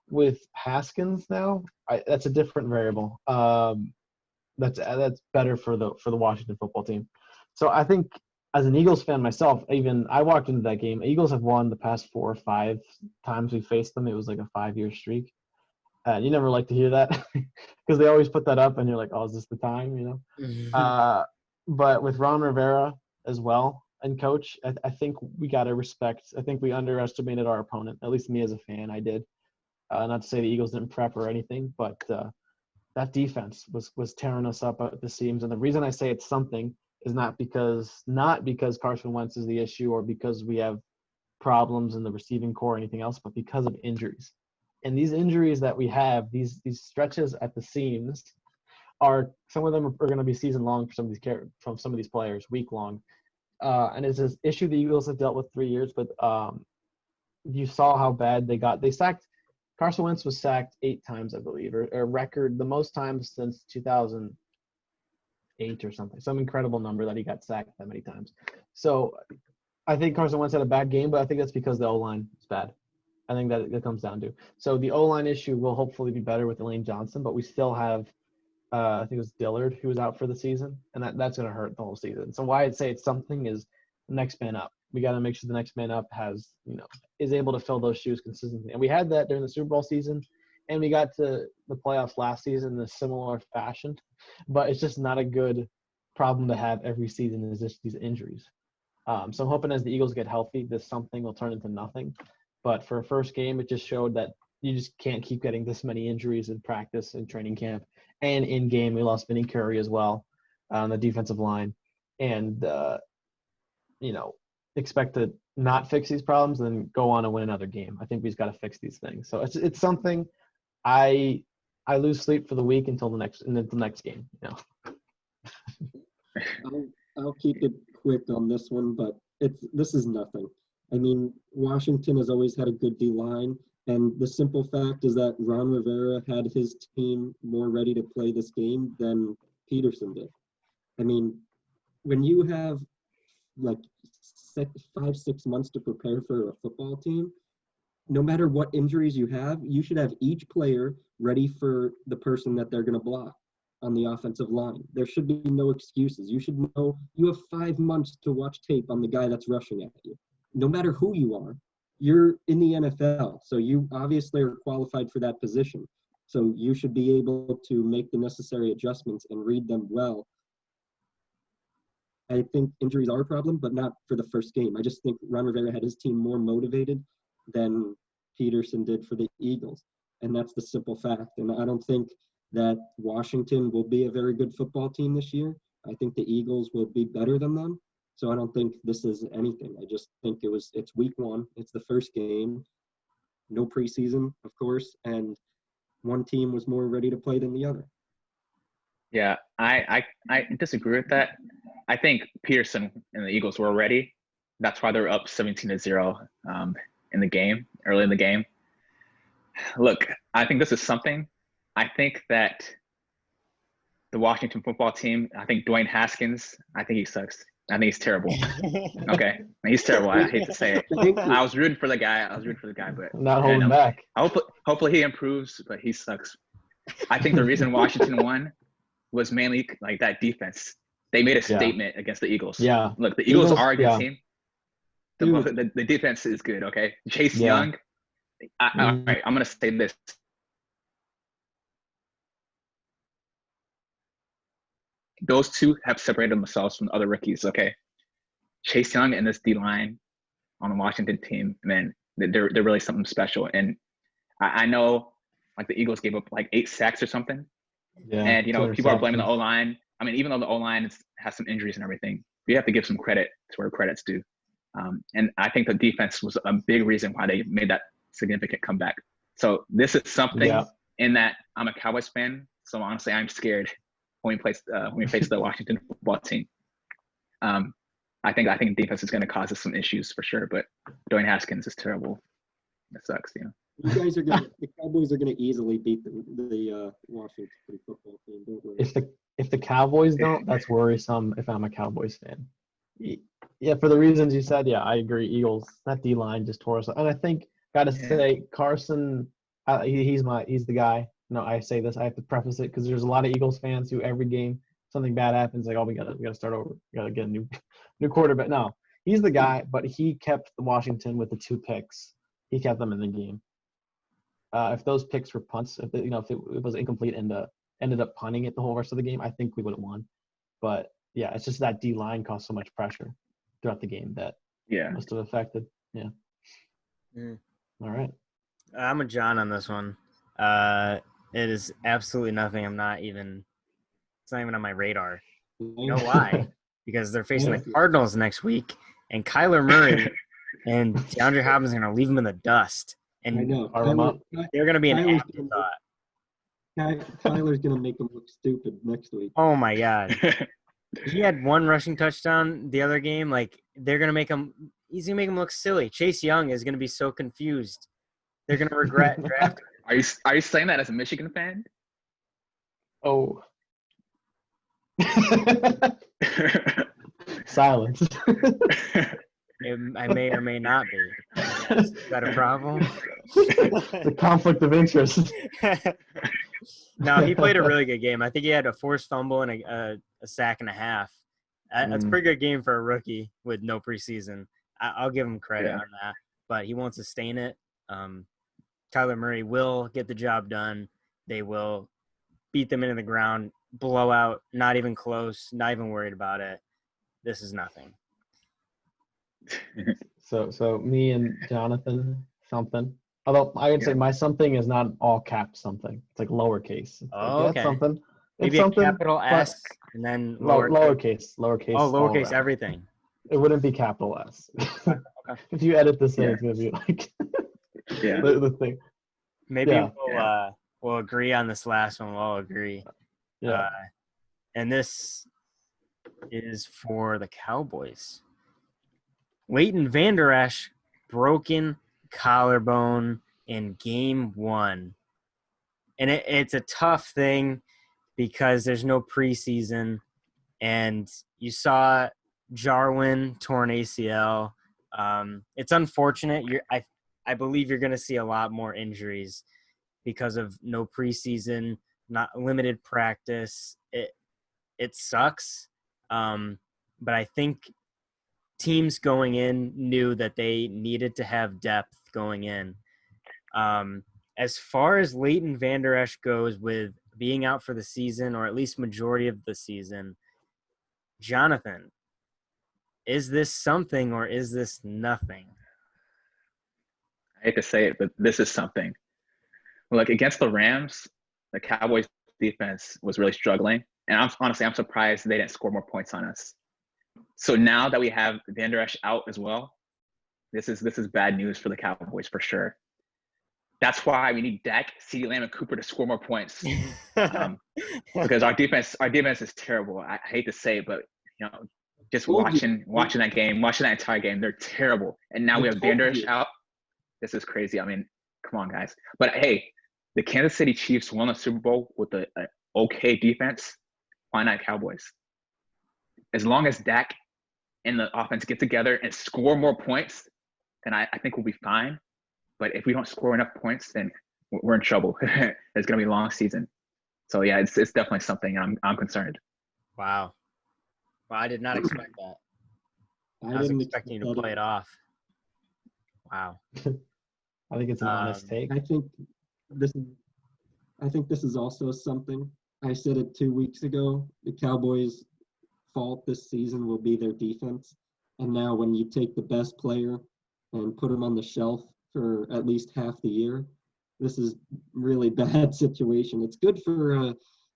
With Haskins now, that's a different variable. That's better for the Washington football team. So I think as an Eagles fan myself, even I walked into that game. Eagles have won the past 4 or 5 times we faced them. It was like a 5-year streak. You never like to hear that because they always put that up, and you're like, oh, is this the time? But with Ron Rivera as well and coach, I think we got to respect. I think we underestimated our opponent. At least me as a fan, I did. Not to say the Eagles didn't prep or anything, but that defense was tearing us up at the seams. And the reason I say it's something is not because Carson Wentz is the issue or because we have problems in the receiving core or anything else, but because of injuries. And these injuries that we have, these stretches at the seams, are some of them are going to be season long for some of these players, week long. And it's an issue the Eagles have dealt with 3 years, but you saw how bad they got. They sacked Carson Wentz was sacked 8 times, I believe, or a record the most times since 2008 or something. Some incredible number that he got sacked that many times. So I think Carson Wentz had a bad game, but I think that's because the O-line is bad. I think that it comes down to. So the O-line issue will hopefully be better with Elaine Johnson, but we still have I think it was Dillard who was out for the season, and that's going to hurt the whole season. So why I'd say it's something is the next man up. We got to make sure the next man up is able to fill those shoes consistently. And we had that during the Super Bowl season, and we got to the playoffs last season in a similar fashion. But it's just not a good problem to have every season is just these injuries. So I'm hoping as the Eagles get healthy, this something will turn into nothing. But for a first game, it just showed that you just can't keep getting this many injuries in practice and training camp. And in game, we lost Vinny Curry as well on the defensive line. And, expect to not fix these problems and then go on and win another game. I think we've got to fix these things. So it's something I lose sleep for the week until the next game.
I'll keep it quick on this one, but this is nothing. I mean, Washington has always had a good D-line, and the simple fact is that Ron Rivera had his team more ready to play this game than Peterson did. I mean, when you have like 5-6 months to prepare for a football team, no matter what injuries you have, you should have each player ready for the person that they're going to block on the offensive line. There should be no excuses. You should know you have 5 months to watch tape on the guy that's rushing at you. No matter who you are, you're in the NFL, so you obviously are qualified for that position. So you should be able to make the necessary adjustments and read them well. I think injuries are a problem, but not for the first game. I just think Ron Rivera had his team more motivated than Peterson did for the Eagles, and that's the simple fact. And I don't think that Washington will be a very good football team this year. I think the Eagles will be better than them. So I don't think this is anything. I just think it's week 1. It's the first game. No preseason, of course, and one team was more ready to play than the other.
Yeah, I disagree with that. I think Peterson and the Eagles were ready. That's why they're up 17-0 in the game, early in the game. Look, I think this is something. I think that the Washington football team, I think Dwayne Haskins, I think he sucks. I think he's terrible. Okay, he's terrible. I hate to say it. I was rooting for the guy, but
not holding back.
Hopefully he improves, but he sucks. I think the reason Washington won was mainly like that defense. They made a statement against the Eagles.
Yeah.
Look, the Eagles are a good team. The defense is good. Okay, Chase Young. All right, I'm gonna say this. Those two have separated themselves from the other rookies, okay? Chase Young and this D-line on the Washington team, man, they're really something special. And I know, like, the Eagles gave up, like, 8 sacks or something. Yeah, and, people are blaming the O-line. I mean, even though the O-line has some injuries and everything, we have to give some credit to where credit's due. And I think the defense was a big reason why they made that significant comeback. So this is something in that I'm a Cowboys fan, so honestly, I'm scared when we face the Washington football team. I think defense is going to cause us some issues for sure, but Dwayne Haskins is terrible. It sucks,
You guys the Cowboys are going to easily beat the Washington football team. Don't worry.
If the Cowboys don't, that's worrisome. If I'm a Cowboys fan, yeah, for the reasons you said, yeah, I agree. Eagles, that D line just tore us, and I think gotta say Carson, he's the guy. No, I say this. I have to preface it because there's a lot of Eagles fans who every game something bad happens, like, oh, we gotta start over. We gotta get a new quarterback. No, he's the guy, but he kept Washington with the 2 picks. He kept them in the game. If those picks were punts, if it was incomplete and ended up punting it the whole rest of the game, I think we would have won. But yeah, it's just that D line caused so much pressure throughout the game that must have affected. Yeah. All right.
I'm a John on this one. It is absolutely nothing. It's not even on my radar. You know why? because they're facing
Yeah.
the Cardinals next week, and Kyler Murray and DeAndre Hopkins are going to leave them in the dust.
I
And
know.
Fire 'em up.
they're going to be an
Kyler's
afterthought.
Tyler's gonna make them look stupid next week.
Oh, my God. He had one rushing touchdown the other game. Like, they're going to make him – he's going to make him look silly. Chase Young is going to be so confused. They're going to regret drafting.
Are you saying that as a Michigan fan?
Oh. Silence.
I may or may not be. Is that a problem?
The conflict of interest.
No, he played a really good game. I think he had a forced fumble and a sack and a half. That's a pretty good game for a rookie with no preseason. I'll give him credit on that, but he won't sustain it. Kyler Murray will get the job done. They will beat them into the ground, blowout, not even close, not even worried about it. This is nothing.
So me and Jonathan, something. Although I would say my something is not all capped something. It's like lowercase. It's
Okay.
Something. It's
Maybe
something,
a capital S and then
lowercase.
Oh,
all
lowercase
around.
everything.
It wouldn't be capital S.
Okay.
If you edit this thing, it's gonna be like the thing.
Maybe we'll agree on this last one. We'll all agree.
Yeah.
And this is for the Cowboys. Leighton Vander Esch, broken collarbone in game 1. And it's a tough thing because there's no preseason. And you saw Jarwin torn ACL. It's unfortunate. I believe you're going to see a lot more injuries because of no preseason, not limited practice. It sucks. But I think teams going in knew that they needed to have depth going in. As far as Leighton Vander Esch goes with being out for the season, or at least majority of the season, Jonathan, is this something or is this nothing?
I hate to say it, but this is something. Like against the Rams, the Cowboys defense was really struggling. And I'm surprised they didn't score more points on us. So now that we have Vander Esch out as well, this is bad news for the Cowboys for sure. That's why we need Dak, CeeDee Lamb, and Cooper to score more points. Because our defense is terrible. I hate to say it, but just watching that game, watching that entire game, they're terrible. And now we have Vander Esch out. This is crazy. I mean, come on, guys. But hey, the Kansas City Chiefs won the Super Bowl with an okay defense. Why not Cowboys? As long as Dak and the offense get together and score more points, then I think we'll be fine. But if we don't score enough points, then we're in trouble. It's going to be a long season. So, yeah, it's definitely something I'm concerned.
Wow. Well, I did not expect that. I was expecting you to play it off. Wow.
I think it's an honest take.
I think this is also something. I said it 2 weeks ago. The Cowboys' fault this season will be their defense. And now when you take the best player and put him on the shelf for at least half the year, this is really bad situation. It's good for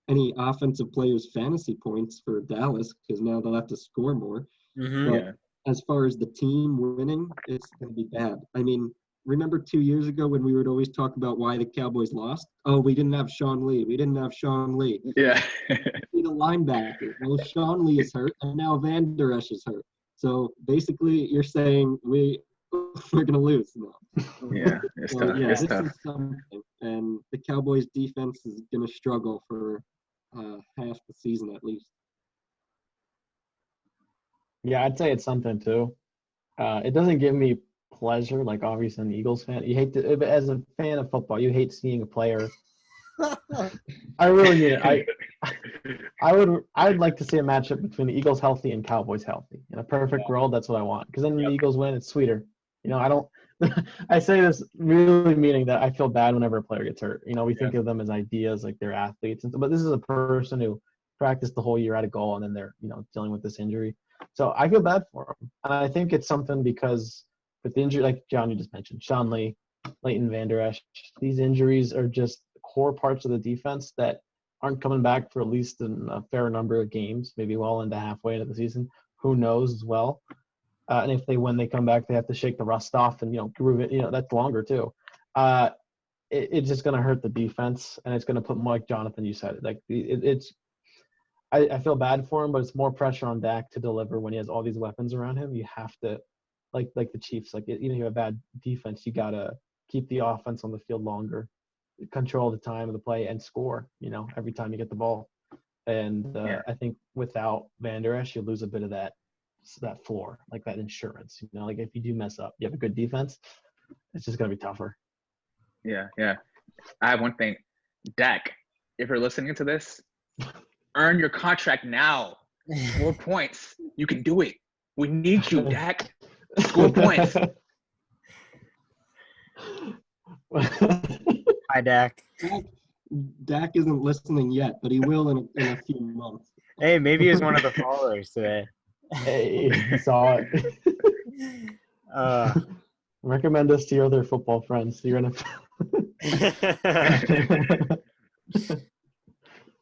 any offensive players' fantasy points for Dallas because now they'll have to score more.
Mm-hmm.
But as far as the team winning, it's going to be bad. I mean, remember 2 years ago when we would always talk about why the Cowboys lost? Oh, we didn't have Sean Lee.
Yeah.
We need a linebacker. Well, Sean Lee is hurt, and now Vander Esch is hurt. So basically, you're saying we're going to lose now.
Yeah, it's tough.
Yeah,
it's
this
tough.
is something, and the Cowboys' defense is going to struggle for half the season at least.
Yeah, I'd say it's something too. It doesn't give me pleasure, like obviously an Eagles fan. You hate to, as a fan of football, you hate seeing a player. I really mean it. I'd like to see a matchup between the Eagles healthy and Cowboys healthy. In a perfect world, that's what I want. Because then when the Eagles win, it's sweeter. I don't. I say this really meaning that I feel bad whenever a player gets hurt. We think of them as ideas, like they're athletes, but this is a person who practiced the whole year at a goal, and then they're dealing with this injury. So I feel bad for him, and I think it's something because with the injury, like John, you just mentioned, Sean Lee, Leighton Vander Esch, these injuries are just core parts of the defense that aren't coming back for at least a fair number of games, maybe well into halfway into the season. Who knows as well? And if when they come back, they have to shake the rust off and, prove it. That's longer too. It's just going to hurt the defense, and it's going to put Mike Jonathan, you said it. Like I feel bad for him, but it's more pressure on Dak to deliver when he has all these weapons around him. You have to, like the Chiefs, even if you have a bad defense, you got to keep the offense on the field longer, control the time of the play, and score, every time you get the ball. And I think without Van Der Esch, you lose a bit of that floor, like that insurance. Like if you do mess up, you have a good defense, it's just going to be tougher.
Yeah. I have one thing. Dak, if you're listening to this, earn your contract now. 4 points. You can do it. We need you, Dak. 4 points.
Hi, Dak.
Dak isn't listening yet, but he will in a few months.
Hey, maybe he's one of the followers today.
Hey, he saw it. Recommend us to your other football friends. You're gonna.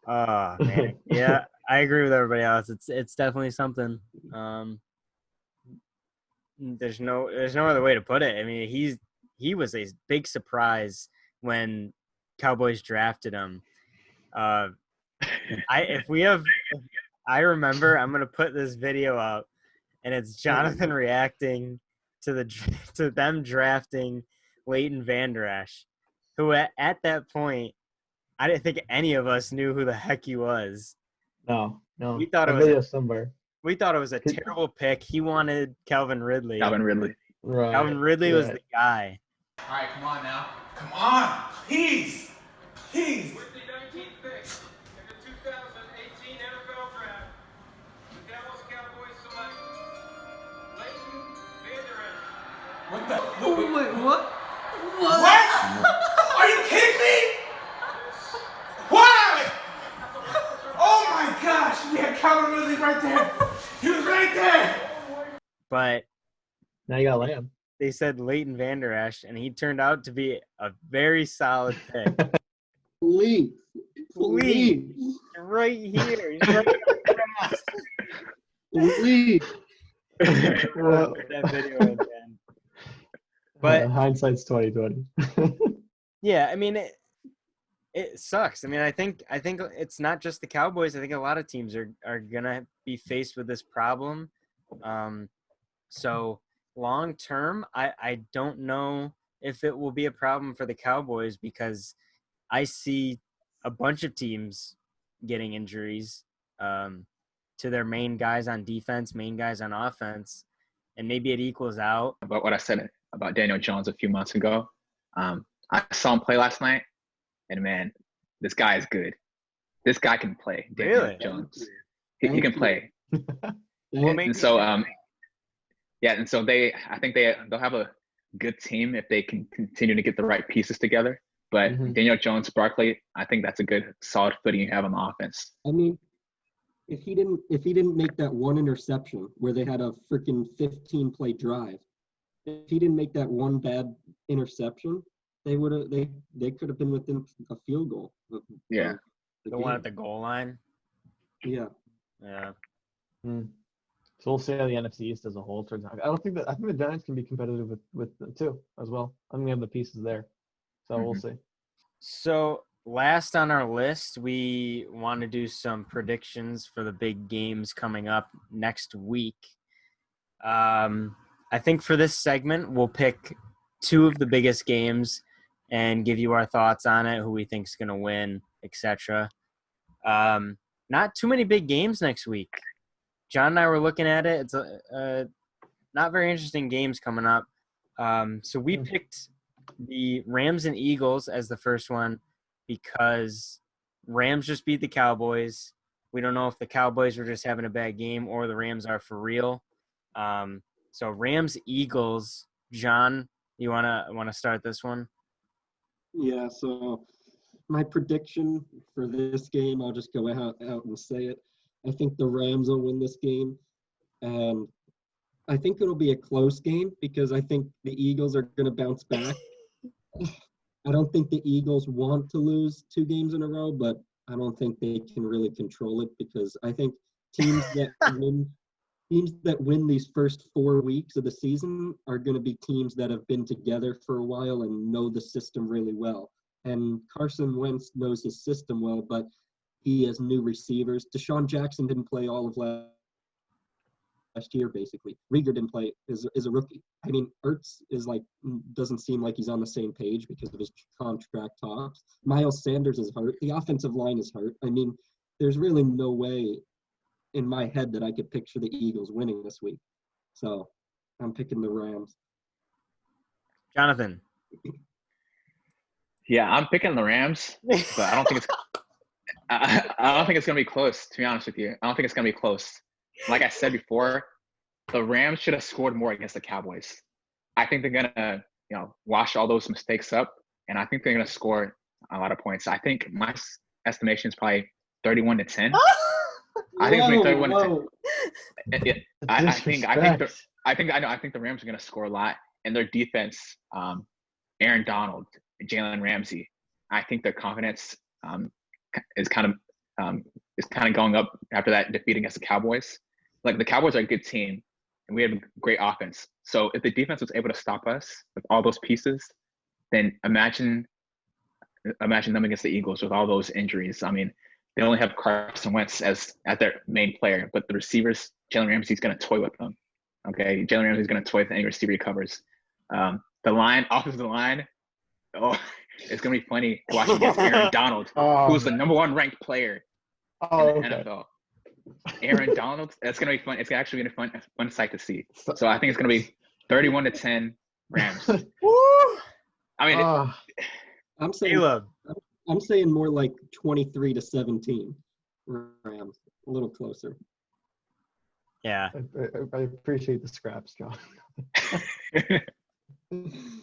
Oh man, yeah, I agree with everybody else. It's definitely something. There's no other way to put it. I mean, he was a big surprise when Cowboys drafted him. I remember, I'm gonna put this video up, and it's Jonathan reacting to them drafting Leighton Vander Esch, who at that point, I didn't think any of us knew who the heck he was.
No.
We thought it was
somewhere.
We thought it was a terrible pick. He wanted Calvin Ridley.
Right.
Calvin Ridley was the guy.
All right, come on now. Come on, please.
With the 19th pick in the 2018 NFL Draft, the Dallas Cowboys select Leighton Vander Esch.
What the?
Oh, wait, what?
What? Are you kidding me? Why? Oh my gosh, we had Calvin Ridley right there. He was right there.
But
now you got Lamb.
They said Leighton Vander Esch, and he turned out to be a very solid pick.
Please.
Right here. He's right across.
Please.
That video again. But
hindsight's 2020.
yeah, I mean it sucks. I mean, I think it's not just the Cowboys. I think a lot of teams are gonna be faced with this problem. So long term, I don't know if it will be a problem for the Cowboys, because I see a bunch of teams getting injuries to their main guys on defense, main guys on offense, and maybe it equals out.
About what I said about Daniel Jones a few months ago. I saw him play last night, and man, this guy is good. This guy can play. Daniel Jones. He can play. And so I think they'll have a good team if they can continue to get the right pieces together. But Daniel Jones, Barkley, I think that's a good solid footing you have on the offense.
I mean, if he didn't make that one interception where they had a freaking 15-play drive, if he didn't make that one bad interception, they could have been within a field goal.
Yeah.
The one at the goal line.
Yeah.
Yeah.
So we'll see how the NFC East as a whole turns out. I think the Giants can be competitive with them too as well. I think we have the pieces there. So we'll see.
So last on our list, we want to do some predictions for the big games coming up next week. I think for this segment, we'll pick two of the biggest games and give you our thoughts on it, who we think is going to win, etc. Not too many big games next week. John and I were looking at it. It's not very interesting games coming up. So we picked the Rams and Eagles as the first one because Rams just beat the Cowboys. We don't know if the Cowboys were just having a bad game or the Rams are for real. So Rams, Eagles. John, you wanna start this one?
Yeah. So my prediction for this game, I'll just go out and say it. I think the Rams will win this game, and I think it'll be a close game because I think the Eagles are going to bounce back. I don't think the Eagles want to lose 2 games in a row, but I don't think they can really control it because I think teams that win these first 4 weeks of the season are going to be teams that have been together for a while and know the system really well. And Carson Wentz knows his system well, but he has new receivers. Deshaun Jackson didn't play all of last year, basically. Rieger didn't play is a rookie. I mean, Ertz doesn't seem like he's on the same page because of his contract talks. Miles Sanders is hurt. The offensive line is hurt. I mean, there's really no way in my head that I could picture the Eagles winning this week. So I'm picking the Rams.
Jonathan.
Yeah, I'm picking the Rams, but I don't think it's I don't think it's gonna be close, to be honest with you. I don't think it's gonna be close. Like I said before, the Rams should have scored more against the Cowboys. I think they're gonna, wash all those mistakes up, and I think they're gonna score a lot of points. I think my estimation is probably 31-10. I think it's gonna be 31-10. I think the Rams are gonna score a lot, and their defense, Aaron Donald, Jalen Ramsey, I think their confidence is kind of going up after that defeat against the Cowboys. Like the Cowboys are a good team, and we have a great offense. So if the defense was able to stop us with all those pieces, then imagine them against the Eagles with all those injuries. I mean, they only have Carson Wentz as their main player, but the receivers, Jalen Ramsey's going to toy with them. Okay, Jalen Ramsey's going to toy with any receiver he covers. The offensive line, it's going to be funny watching against Aaron Donald, who's the number 1 ranked player in the NFL. Aaron Donald, that's going to be fun. It's actually going to be a fun sight to see. So I think it's going to be 31-10 Rams. I mean,
I'm saying more like 23-17 Rams, a little closer.
Yeah.
I appreciate the scraps, John.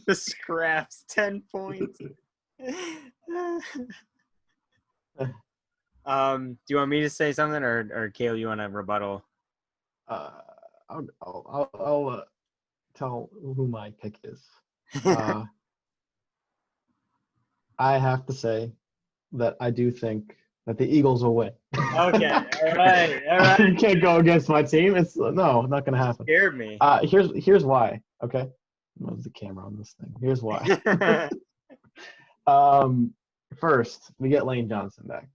The scraps, 10 points. Do you want me to say something, or Kale, you want to rebuttal?
I'll tell who my pick is. I have to say that I do think that the Eagles will win.
Okay, all right.
You can't go against my team. It's not going to happen.
Scared me.
Here's why. Okay, move the camera on this thing. Here's why. First, we get Lane Johnson back.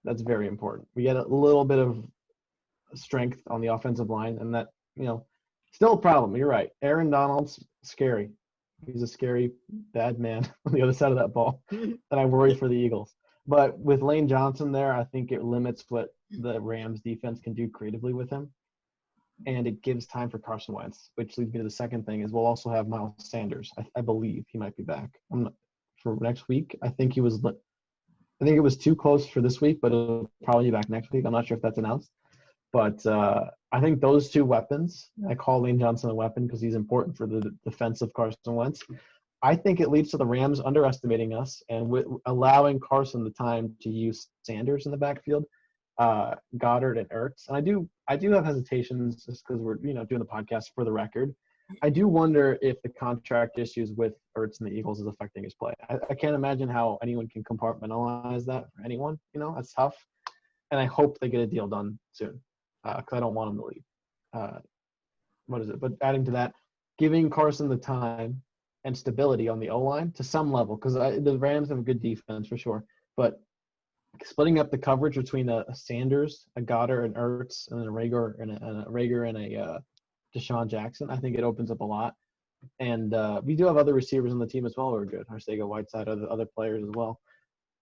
That's very important. We get a little bit of strength on the offensive line, and that, still a problem. You're right. Aaron Donald's scary. He's a scary, bad man on the other side of that ball, and I worry for the Eagles. But with Lane Johnson there, I think it limits what the Rams defense can do creatively with him, and it gives time for Carson Wentz, which leads me to the second thing is we'll also have Miles Sanders. I believe he might be back for next week. I think it was too close for this week, but it'll probably be back next week. I'm not sure if that's announced. But I think those two weapons, I call Lane Johnson a weapon because he's important for the defense of Carson Wentz. I think it leads to the Rams underestimating us and allowing Carson the time to use Sanders in the backfield, Goddard and Ertz. And I do have hesitations just because we're doing the podcast for the record. I do wonder if the contract issues with Ertz and the Eagles is affecting his play. I can't imagine how anyone can compartmentalize that for anyone. That's tough. And I hope they get a deal done soon because I don't want him to leave. But adding to that, giving Carson the time and stability on the O-line to some level, because the Rams have a good defense for sure. But splitting up the coverage between a Sanders, a Goddard, and Ertz, and then a Rager and a Deshaun Jackson, I think it opens up a lot. And we do have other receivers on the team as well who are good. Arcega Whiteside, other players as well.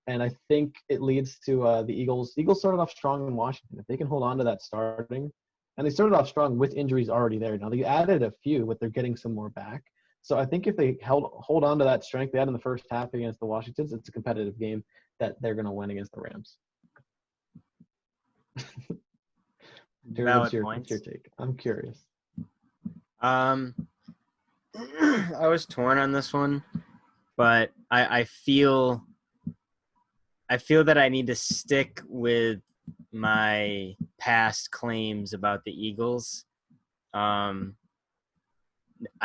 And I think it leads to the Eagles. The Eagles started off strong in Washington. If they can hold on to that starting, and they started off strong with injuries already there. Now they added a few, but they're getting some more back. So I think if they hold on to that strength they had in the first half against the Washingtons, it's a competitive game that they're going to win against the Rams. What's your take? I'm curious.
I was torn on this one, but I feel that I need to stick with my past claims about the Eagles. I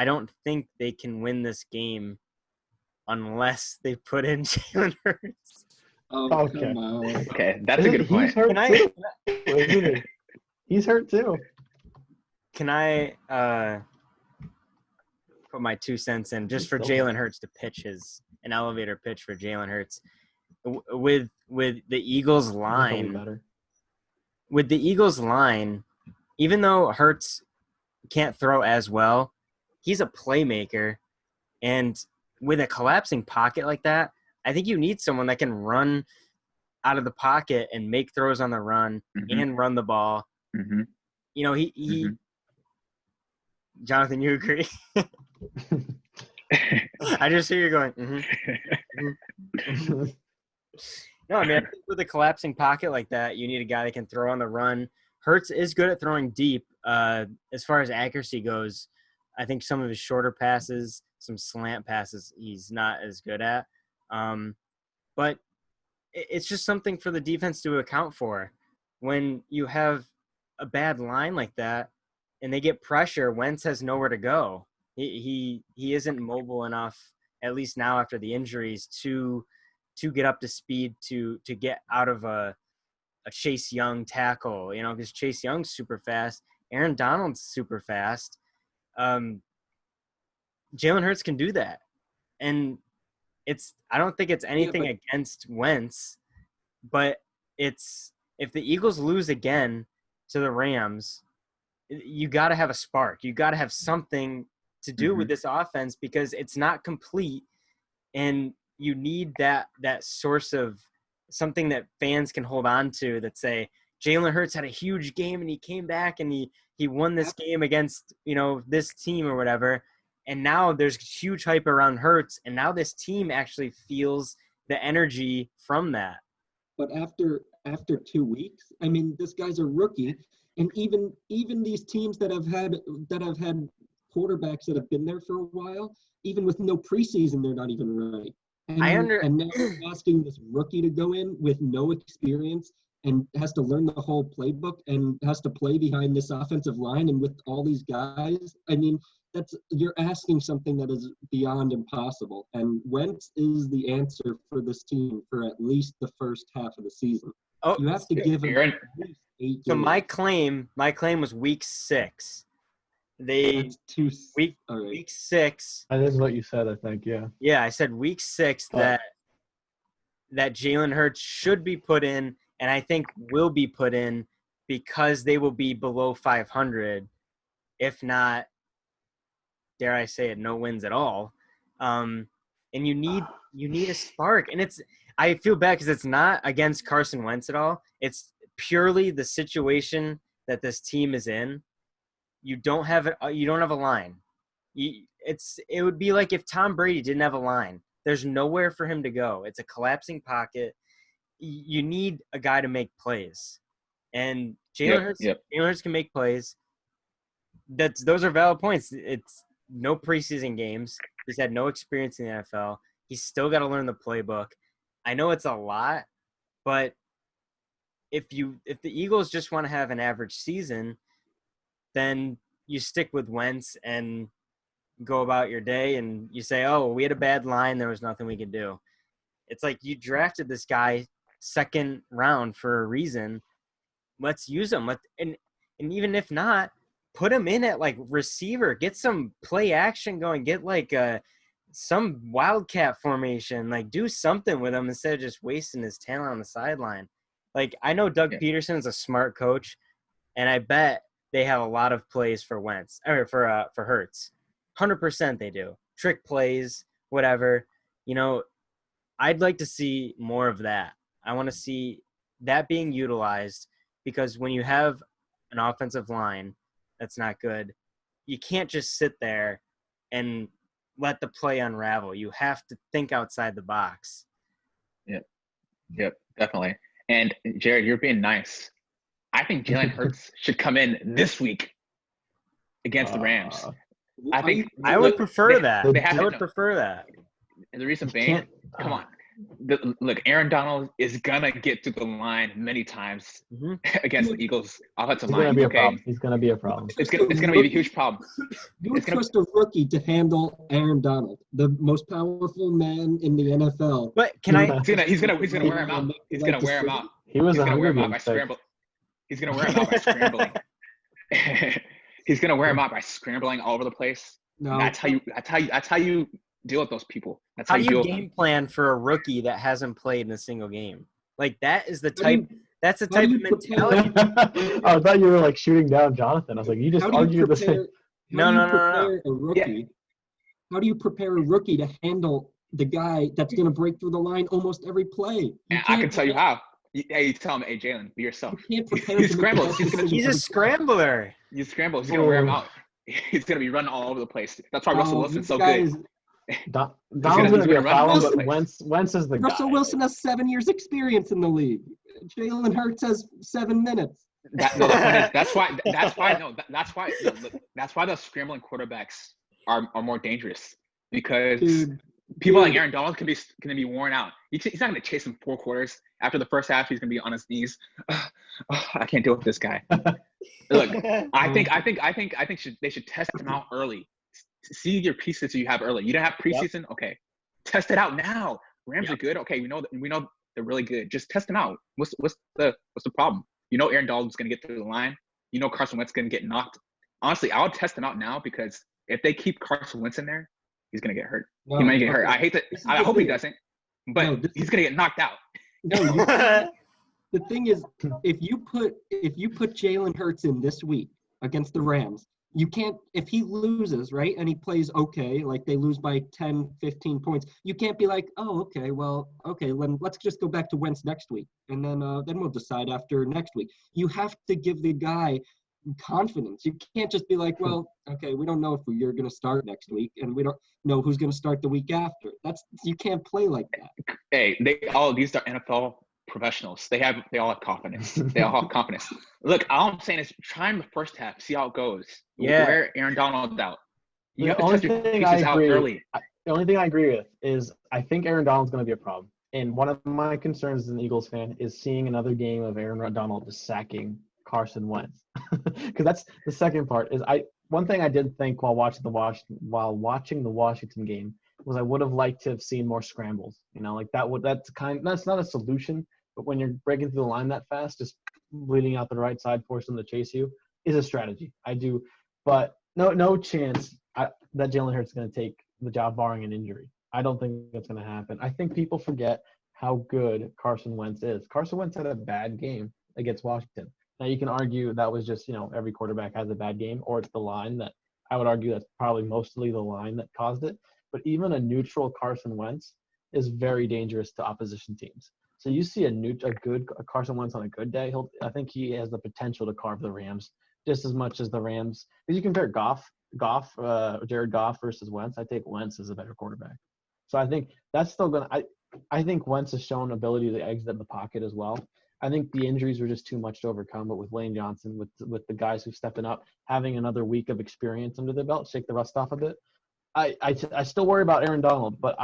don't think they can win this game unless they put in Jalen Hurts.
Oh,
Okay.
come on.
Okay, that's a good point.
He's hurt
Can I
too, isn't he? He's hurt too.
can I put my 2 cents in just for
Still
Jalen Hurts to pitch an elevator pitch for Jalen Hurts with the Eagles
He'll be
line.
better.
With the Eagles line, even though Hurts can't throw as well, he's a playmaker, and with a collapsing pocket like that, I think you need someone that can run out of the pocket and make throws on the run and run the ball.
Mm-hmm.
You know, he Jonathan, you agree? I just hear you going, No, I mean, I think with a collapsing pocket like that, you need a guy that can throw on the run. Hurts is good at throwing deep. As far as accuracy goes, I think some of his shorter passes, some slant passes, he's not as good at. But it's just something for the defense to account for. When you have a bad line like that and they get pressure, Wentz has nowhere to go. He isn't mobile enough, at least now after the injuries, to get up to speed to get out of a Chase Young tackle, because Chase Young's super fast. Aaron Donald's super fast. Jalen Hurts can do that. And I don't think it's anything against Wentz, but if the Eagles lose again to the Rams, you got to have a spark. You got to have something to do with this offense because it's not complete, and you need that source of something that fans can hold on to that say Jalen Hurts had a huge game and he came back and he won this game against, this team or whatever. And now there's huge hype around Hurts, and now this team actually feels the energy from that.
But after 2 weeks, I mean, this guy's a rookie, and even these teams that have had quarterbacks that have been there for a while, even with no preseason, they're not even right. And now you're asking this rookie to go in with no experience and has to learn the whole playbook and has to play behind this offensive line and with all these guys. I mean, you're asking something that is beyond impossible. And Wentz is the answer for this team for at least the first half of the season.
Oh,
you have to give him at least 8 games.
So my claim was week 6. Week 6.
That is what you said, I think. Yeah.
Yeah, I said week 6 that Jalen Hurts should be put in, and I think will be put in because they will be below 500, if not, dare I say it, no wins at all. And you need a spark, and I feel bad because it's not against Carson Wentz at all. It's purely the situation that this team is in. You don't have a line. It would be like if Tom Brady didn't have a line. There's nowhere for him to go. It's a collapsing pocket. You need a guy to make plays, and Jalen Hurts can make plays. Those are valid points. It's no preseason games. He's had no experience in the NFL. He's still got to learn the playbook. I know it's a lot, but if the Eagles just want to have an average season, then you stick with Wentz and go about your day and you say, oh, we had a bad line. There was nothing we could do. It's like you drafted this guy second round for a reason. Let's use him. And even if not, put him in at like receiver. Get some play action going. Get like some wildcat formation. Like do something with him instead of just wasting his talent on the sideline. Like I know Doug Peterson is a smart coach, and I bet they have a lot of plays for Wentz or for Hurts. 100% they do. Trick plays, whatever. I'd like to see more of that. I want to see that being utilized because when you have an offensive line that's not good, you can't just sit there and let the play unravel. You have to think outside the box.
Yep, definitely. And Jared, you're being nice. I think Jalen Hurts should come in this week against the Rams. I think
I would prefer that.
They have
I would prefer that.
And the reason being, come on. look, Aaron Donald is gonna get to the line many times against the Eagles' offensive
He's gonna
line.
be a
Okay,
problem. He's gonna be a problem.
it's gonna be a huge problem.
You would trust a rookie to handle Aaron Donald, the most powerful man in the NFL.
But can I?
He's gonna wear him out. He's gonna wear him out.
He was
He's
a
gonna wear
Hunger
him out by
Games pick.
scrambling. He's gonna wear him out by scrambling. He's gonna wear him out by scrambling all over the place.
No,
That's how you deal with those people. That's
How
how
do
you deal
you
with them.
game plan for a rookie that hasn't played in a single game? Like that is the
How do
type. That's the type
do
of
you prepare-
mentality.
I thought you were like shooting down Jonathan. I was like, you just
how do you
argued the same.
prepare?
No.
Prepare a rookie? How do you prepare a rookie to handle the guy that's going to break through the line almost every play?
And I can tell you how. Hey, you tell him, hey, Jalen, be yourself.
You can't prepare
He
him to make
scrambles.
the best decision
He's a
every
scrambler.
You scramble. He's gonna wear him out. He's gonna be running all over the place. That's why
play.
Russell
Oh,
Wilson's
this
so
guy
good.
is-
Donald's gonna be a
run
problem,
all over
but
the place.
Wentz is the guy.
Russell Wilson has 7 years experience in the league. Jalen Hurts has 7 minutes.
The point is, that's why the scrambling quarterbacks are more dangerous because
Dude,
people like Aaron Donald can be worn out. He's not going to chase him 4 quarters. After the first half, he's going to be on his knees. I can't deal with this guy. Look, I think they should test him out early. See your pieces you have early. You don't have preseason, okay? Test it out now. Rams are good, okay? We know they're really good. Just test them out. What's the problem? You know Aaron Donald's going to get through the line. You know Carson Wentz going to get knocked. Honestly, I would test them out now because if they keep Carson Wentz in there, he's going to get hurt.
no,
He might get hurt.
okay.
I hope he doesn't, but
No, this
he's going to get knocked out.
No, the thing is, if you put Jalen Hurts in this week against the Rams, you can't, if he loses, right, and he plays okay, like they lose by 10, 15 points, you can't be like, oh, okay, then let's just go back to Wentz next week, and then we'll decide after next week. You have to give the guy confidence. You can't just be like, well, okay, we don't know if you're going to start next week, and we don't know who's going to start the week after. You can't play like that.
Hey, these are NFL professionals. They all have confidence. They all have confidence. Look, all I'm saying is try in the first half, see how it goes.
Yeah.
Wear Aaron Donald out. You
The
have to
only
test your
thing
pieces
I
out
agree-
early.
The only thing I agree with is I think Aaron Donald's going to be a problem. And one of my concerns as an Eagles fan is seeing another game of Aaron Donald just sacking Carson Wentz. Because that's the second part. One thing I did think while watching the Washington game was I would have liked to have seen more scrambles. You know, like that's not a solution, but when you're breaking through the line that fast, just bleeding out the right side, forcing them to chase you is a strategy. I do, but no chance that Jalen Hurts is going to take the job barring an injury. I don't think that's going to happen. I think people forget how good Carson Wentz is. Carson Wentz had a bad game against Washington. Now you can argue that was just, every quarterback has a bad game, or it's the line that I would argue that's probably mostly the line that caused it. But even a neutral Carson Wentz is very dangerous to opposition teams. So you see a good Carson Wentz on a good day, I think he has the potential to carve the Rams just as much as the Rams. Because you compare Jared Goff versus Wentz, I take Wentz as a better quarterback. So I think that's still going to – I think Wentz has shown ability to exit the pocket as well. I think the injuries were just too much to overcome, but with Lane Johnson, with the guys who've stepping up, having another week of experience under the belt, shake the rust off a bit. I still worry about Aaron Donald, but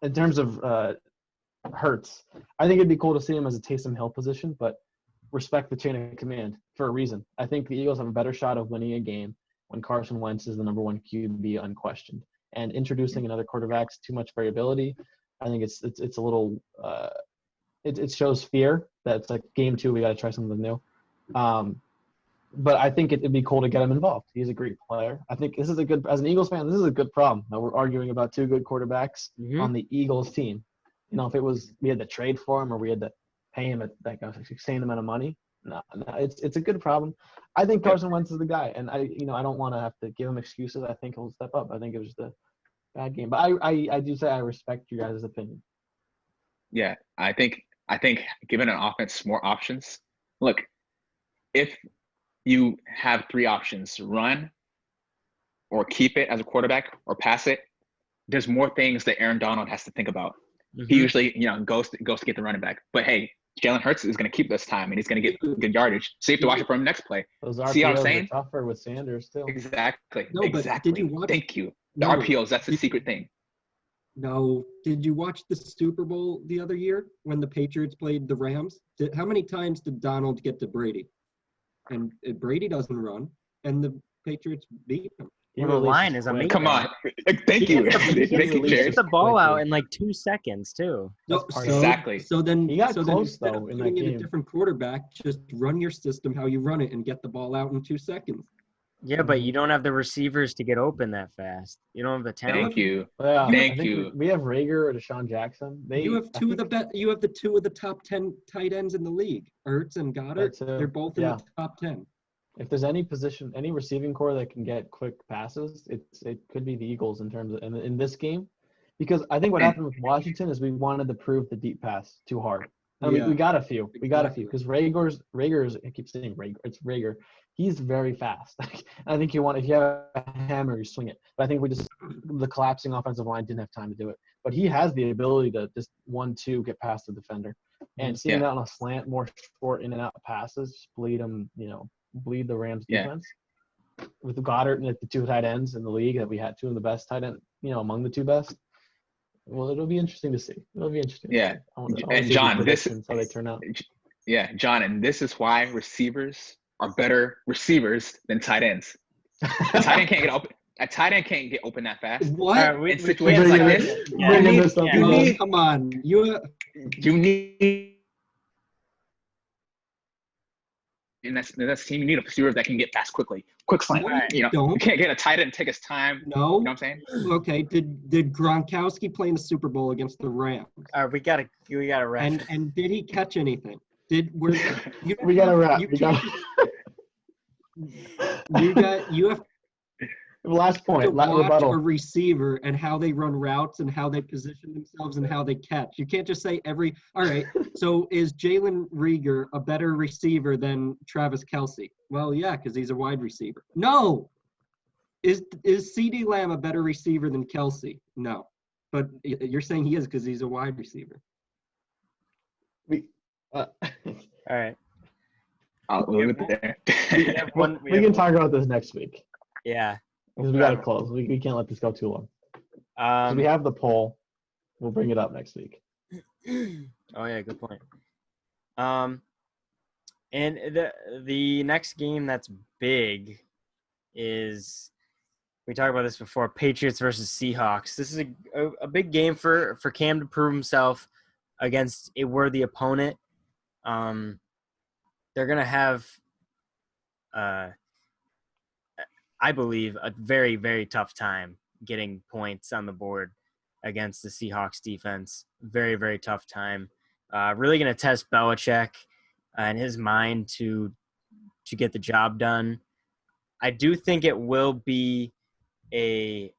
in terms of Hurts, I think it'd be cool to see him as a Taysom Hill position, but respect the chain of command for a reason. I think the Eagles have a better shot of winning a game when Carson Wentz is the number one QB unquestioned. And introducing another quarterback's too much variability. I think it's a little it shows fear that it's like game 2, we got to try something new. But I think it'd be cool to get him involved. He's a great player. I think as an Eagles fan, this is a good problem. Now we're arguing about 2 good quarterbacks on the Eagles team. If it was we had to trade for him or we had to pay him at that insane amount of money, no, it's a good problem. I think Carson Wentz is the guy, and I don't want to have to give him excuses. I think he'll step up. I think it was just a bad game, but I do say I respect you guys' opinion.
Yeah, I think giving an offense more options. Look, if you have 3 options, run or keep it as a quarterback or pass it, there's more things that Aaron Donald has to think about. He usually, goes to get the running back. But hey, Jalen Hurts is going to keep this time, and he's going to get good yardage. So you have to watch it for him next play.
Those
See what I'm
RPOs
saying?
are tougher with Sanders too.
Exactly.
No, but
exactly.
did you watch-
Thank you. The
No.
RPOs, that's the secret thing.
No. Did you watch the Super Bowl the other year when the Patriots played the Rams? How many times did Donald get to Brady? And Brady doesn't run, and the Patriots beat him.
He
The
releases
line is
quick.
amazing.
Come on. Thank
He
you.
gets the, he
Thank
gets,
you,
he
Jared.
gets
Jared.
the ball out
Quickly.
in like 2 seconds too.
That's
So,
part
so,
of it.
Exactly.
so then,
He got
so then
close,
instead
though,
of
in that
putting in a
game.
different quarterback, just run your system how you run it and get the ball out in 2 seconds.
Yeah, but you don't have the receivers to get open that fast. You don't have the talent.
Thank you.
Yeah,
Thank
I think
you.
we have Rager or Deshaun Jackson.
You have two of the top 10 tight ends in the league, Ertz and Goddard.
That's it.
They're both in the top 10.
If there's any position, any receiving core that can get quick passes, it could be the Eagles in terms of in this game, because I think what happened with Washington is we wanted to prove the deep pass too hard, and we got a few, because Rager's I keep saying Rager, it's Rager, he's very fast. I think if you have a hammer, you swing it, but I think the collapsing offensive line didn't have time to do it, but he has the ability to just 1-2 get past the defender, and seeing that on a slant, more short in and out passes, bleed the Rams defense. With Goddard and the 2 tight ends in the league, that we had 2 of the best tight end, among the 2 best. Well, it'll be interesting to see.
Yeah.
I wanna
And
see
John,
these predictions, how they turn out.
Yeah, John, and this is why receivers are better receivers than tight ends. A tight end can't get open. A tight end can't get open that fast.
What?
In situations like this,
Come on.
you need in that team, you need a receiver that can get fast quickly. Quick slant. You can't get a tight end and take his time.
No.
You know what I'm saying?
Okay. Did Gronkowski play in the Super Bowl against the Rams?
We gotta wrap.
And did he catch anything? We
gotta wrap.
You have
last point.
to watch
Rebuttal.
a receiver and how they run routes and how they position themselves and how they catch. You can't just say all right, so is Jalen Reagor a better receiver than Travis Kelce? Well, yeah, because he's a wide receiver. No. Is CeeDee Lamb a better receiver than Kelce? No. But you're saying he is because he's a wide receiver.
All right.
I'll leave it there.
We can talk about this next week.
Yeah.
Because we got to close. We can't let this go too long. So we have the poll. We'll bring it up next week.
Oh yeah, good point. And the next game that's big is, we talked about this before, Patriots versus Seahawks. This is a big game for Cam to prove himself against a worthy opponent. They're gonna have, I believe, a very, very tough time getting points on the board against the Seahawks defense. Very, very tough time. Really going to test Belichick and his mind to get the job done. I do think it will be a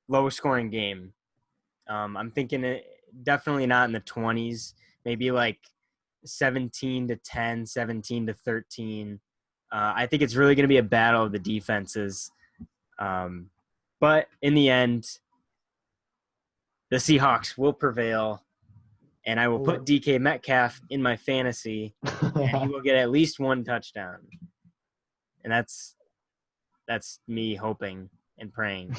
low-scoring game. I'm thinking it definitely not in the 20s, maybe like 17-10, 17-13. I think it's really going to be a battle of the defenses. But in the end, the Seahawks will prevail, and I will put DK Metcalf in my fantasy, and he will get at least 1 touchdown. And that's me hoping and praying,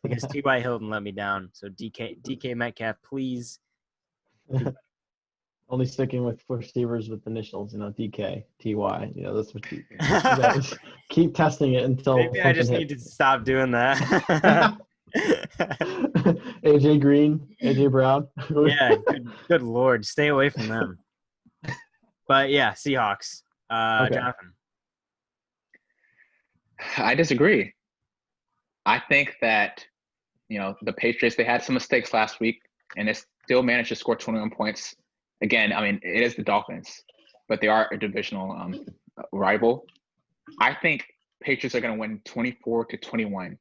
because T.Y. Hilton let me down. So DK Metcalf, please.
Only sticking with receivers with initials, DK, TY. That's what you keep testing it until
maybe I just need to stop doing that.
AJ Green, AJ Brown.
Yeah, good Lord, stay away from them. But yeah, Seahawks.
Okay.
Jonathan.
I disagree. I think that the Patriots, they had some mistakes last week, and they still managed to score 21 points. Again, I mean, it is the Dolphins, but they are a divisional rival. I think Patriots are going to win 24-21.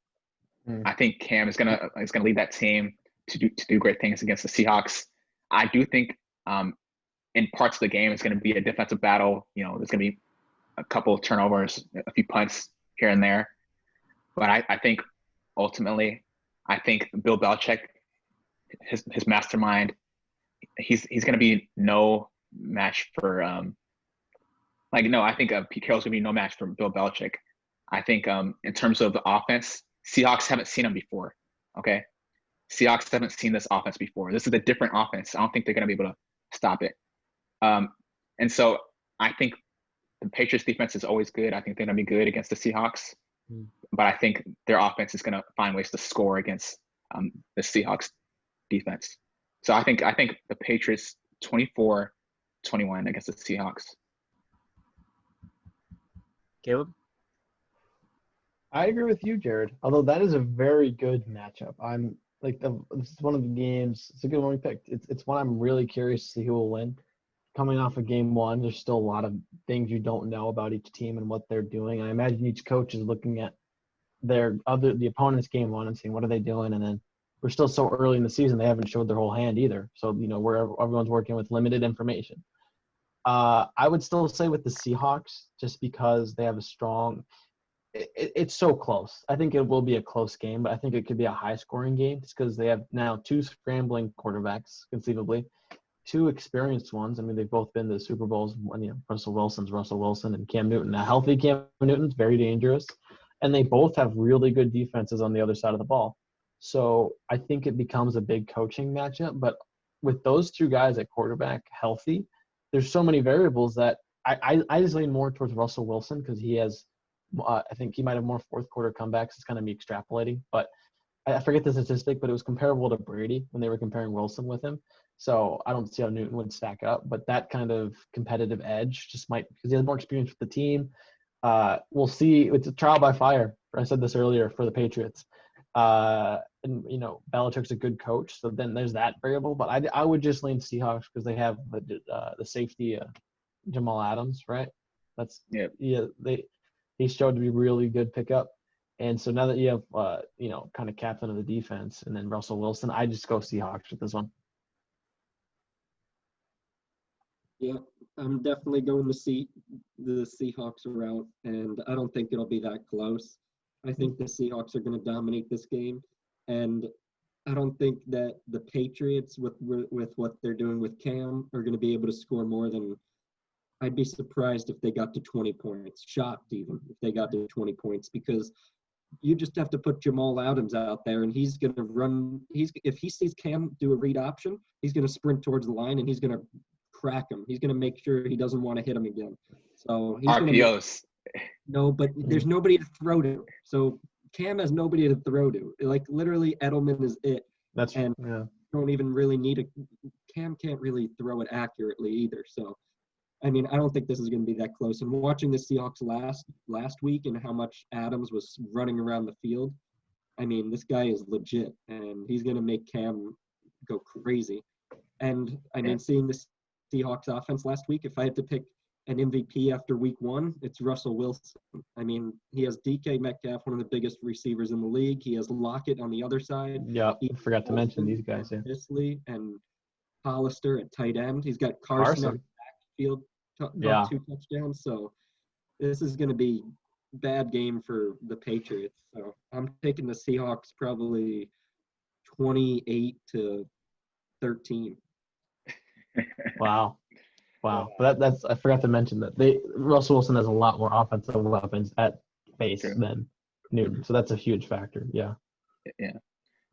I think Cam is going to lead that team to do great things against the Seahawks. I do think in parts of the game it's going to be a defensive battle. There's going to be a couple of turnovers, a few punts here and there. But I think ultimately, I think Bill Belichick, his mastermind, he's going to be no match for I think Pete Carroll's going to be no match for Bill Belichick. I think in terms of the offense, Seahawks haven't seen him before. Okay, Seahawks haven't seen this offense before. This is a different offense. I don't think they're going to be able to stop it. And so I think the Patriots defense is always good. I think they're going to be good against the Seahawks. But I think their offense is going to find ways to score against the Seahawks defense. So I think the Patriots 24-21 against the Seahawks.
Caleb?
I agree with you, Jared. Although that is a very good matchup. I'm like this is one of the games. It's a good one we picked. It's one I'm really curious to see who will win. Coming off of game one, there's still a lot of things you don't know about each team and what they're doing. I imagine each coach is looking at the opponent's game one and seeing what are they doing, and then we're still so early in the season they haven't showed their whole hand either. So where everyone's working with limited information. I would still say with the Seahawks, just because they have a strong. It's so close. I think it will be a close game, but I think it could be a high-scoring game just because they have now two scrambling quarterbacks, conceivably, two experienced ones. I mean, they've both been to the Super Bowls. Russell Wilson and Cam Newton. A healthy Cam Newton's very dangerous, and they both have really good defenses on the other side of the ball. So I think it becomes a big coaching matchup. But with those two guys at quarterback healthy, there's so many variables that I just lean more towards Russell Wilson because he has – I think he might have more fourth quarter comebacks. It's kind of me extrapolating, but I forget the statistic, but it was comparable to Brady when they were comparing Wilson with him. So I don't see how Newton would stack up, but that kind of competitive edge just might, because he has more experience with the team. We'll see. It's a trial by fire. I said this earlier for the Patriots. And Belichick's a good coach, so then there's that variable. But I would just lean Seahawks because they have the safety Jamal Adams, right? He showed to be really good pickup. And so now that you have, kind of captain of the defense and then Russell Wilson, I just go Seahawks with this one.
Yeah, I'm definitely going to see the Seahawks route, and I don't think it'll be that close. I think the Seahawks are going to dominate this game, and I don't think that the Patriots, with what they're doing with Cam, are going to be able to score more than – I'd be surprised if they got to 20 points, shocked even if they got to 20 points, because you just have to put Jamal Adams out there, and he's going to run. If he sees Cam do a read option, he's going to sprint towards the line, and he's going to crack him. He's going to make sure he doesn't want to hit him again. So he's
RPOs.
No, but there's nobody to throw to. So Cam has nobody to throw to. Like literally, Edelman is it. Don't even really need a. Cam can't really throw it accurately either. So. I mean, I don't think this is going to be that close. And watching the Seahawks last week and how much Adams was running around the field, I mean, this guy is legit, and he's going to make Cam go crazy. And, I mean, seeing the Seahawks offense last week, if I had to pick an MVP after week one, it's Russell Wilson. I mean, he has DK Metcalf, one of the biggest receivers in the league. He has Lockett on the other side.
Yeah, I forgot to mention these guys. Yeah.
Isley and Hollister at tight end. He's got Carson at backfield. Got 2 touchdowns, so this is going to be a bad game for the Patriots. So I'm taking the Seahawks probably 28-13.
Wow. But that's I forgot to mention that Russell Wilson has a lot more offensive weapons at base than Newton, so that's a huge factor. Yeah.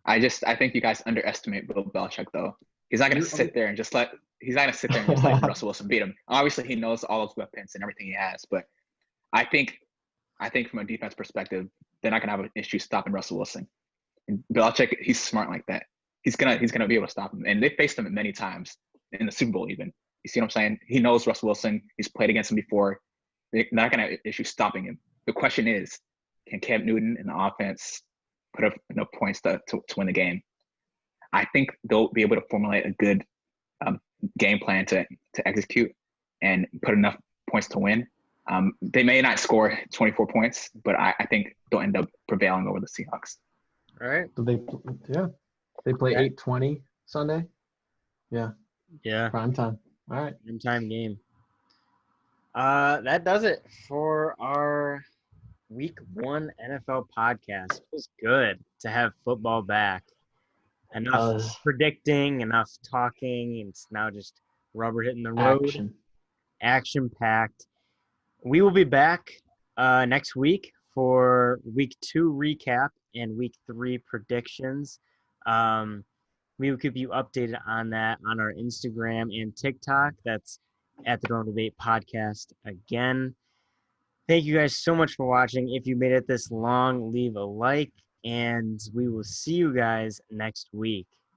I think you guys underestimate Bill Belichick though. He's not going to sit there and just let Russell Wilson beat him. Obviously, he knows all those weapons and everything he has, but I think from a defense perspective, they're not going to have an issue stopping Russell Wilson. And Belichick, he's smart like that. He's gonna be able to stop him, and they faced him many times in the Super Bowl. Even you see what I'm saying? He knows Russell Wilson. He's played against him before. They're not going to have an issue stopping him. The question is, can Cam Newton and the offense put up enough points to win the game? I think they'll be able to formulate a good game plan to execute and put enough points to win. They may not score 24 points, but I think they'll end up prevailing over the Seahawks.
All right.
So they play 8:20 Sunday. Yeah. Prime time. All right.
Prime time game. That does it for our Week 1 NFL podcast. It was good to have football back. Enough predicting, enough talking. It's now just rubber hitting the road. Action-packed. We will be back next week for Week 2 recap and Week 3 predictions. We will keep you updated on that on our Instagram and TikTok. That's at the Dorm Debate Podcast again. Thank you guys so much for watching. If you made it this long, leave a like, and we will see you guys next week.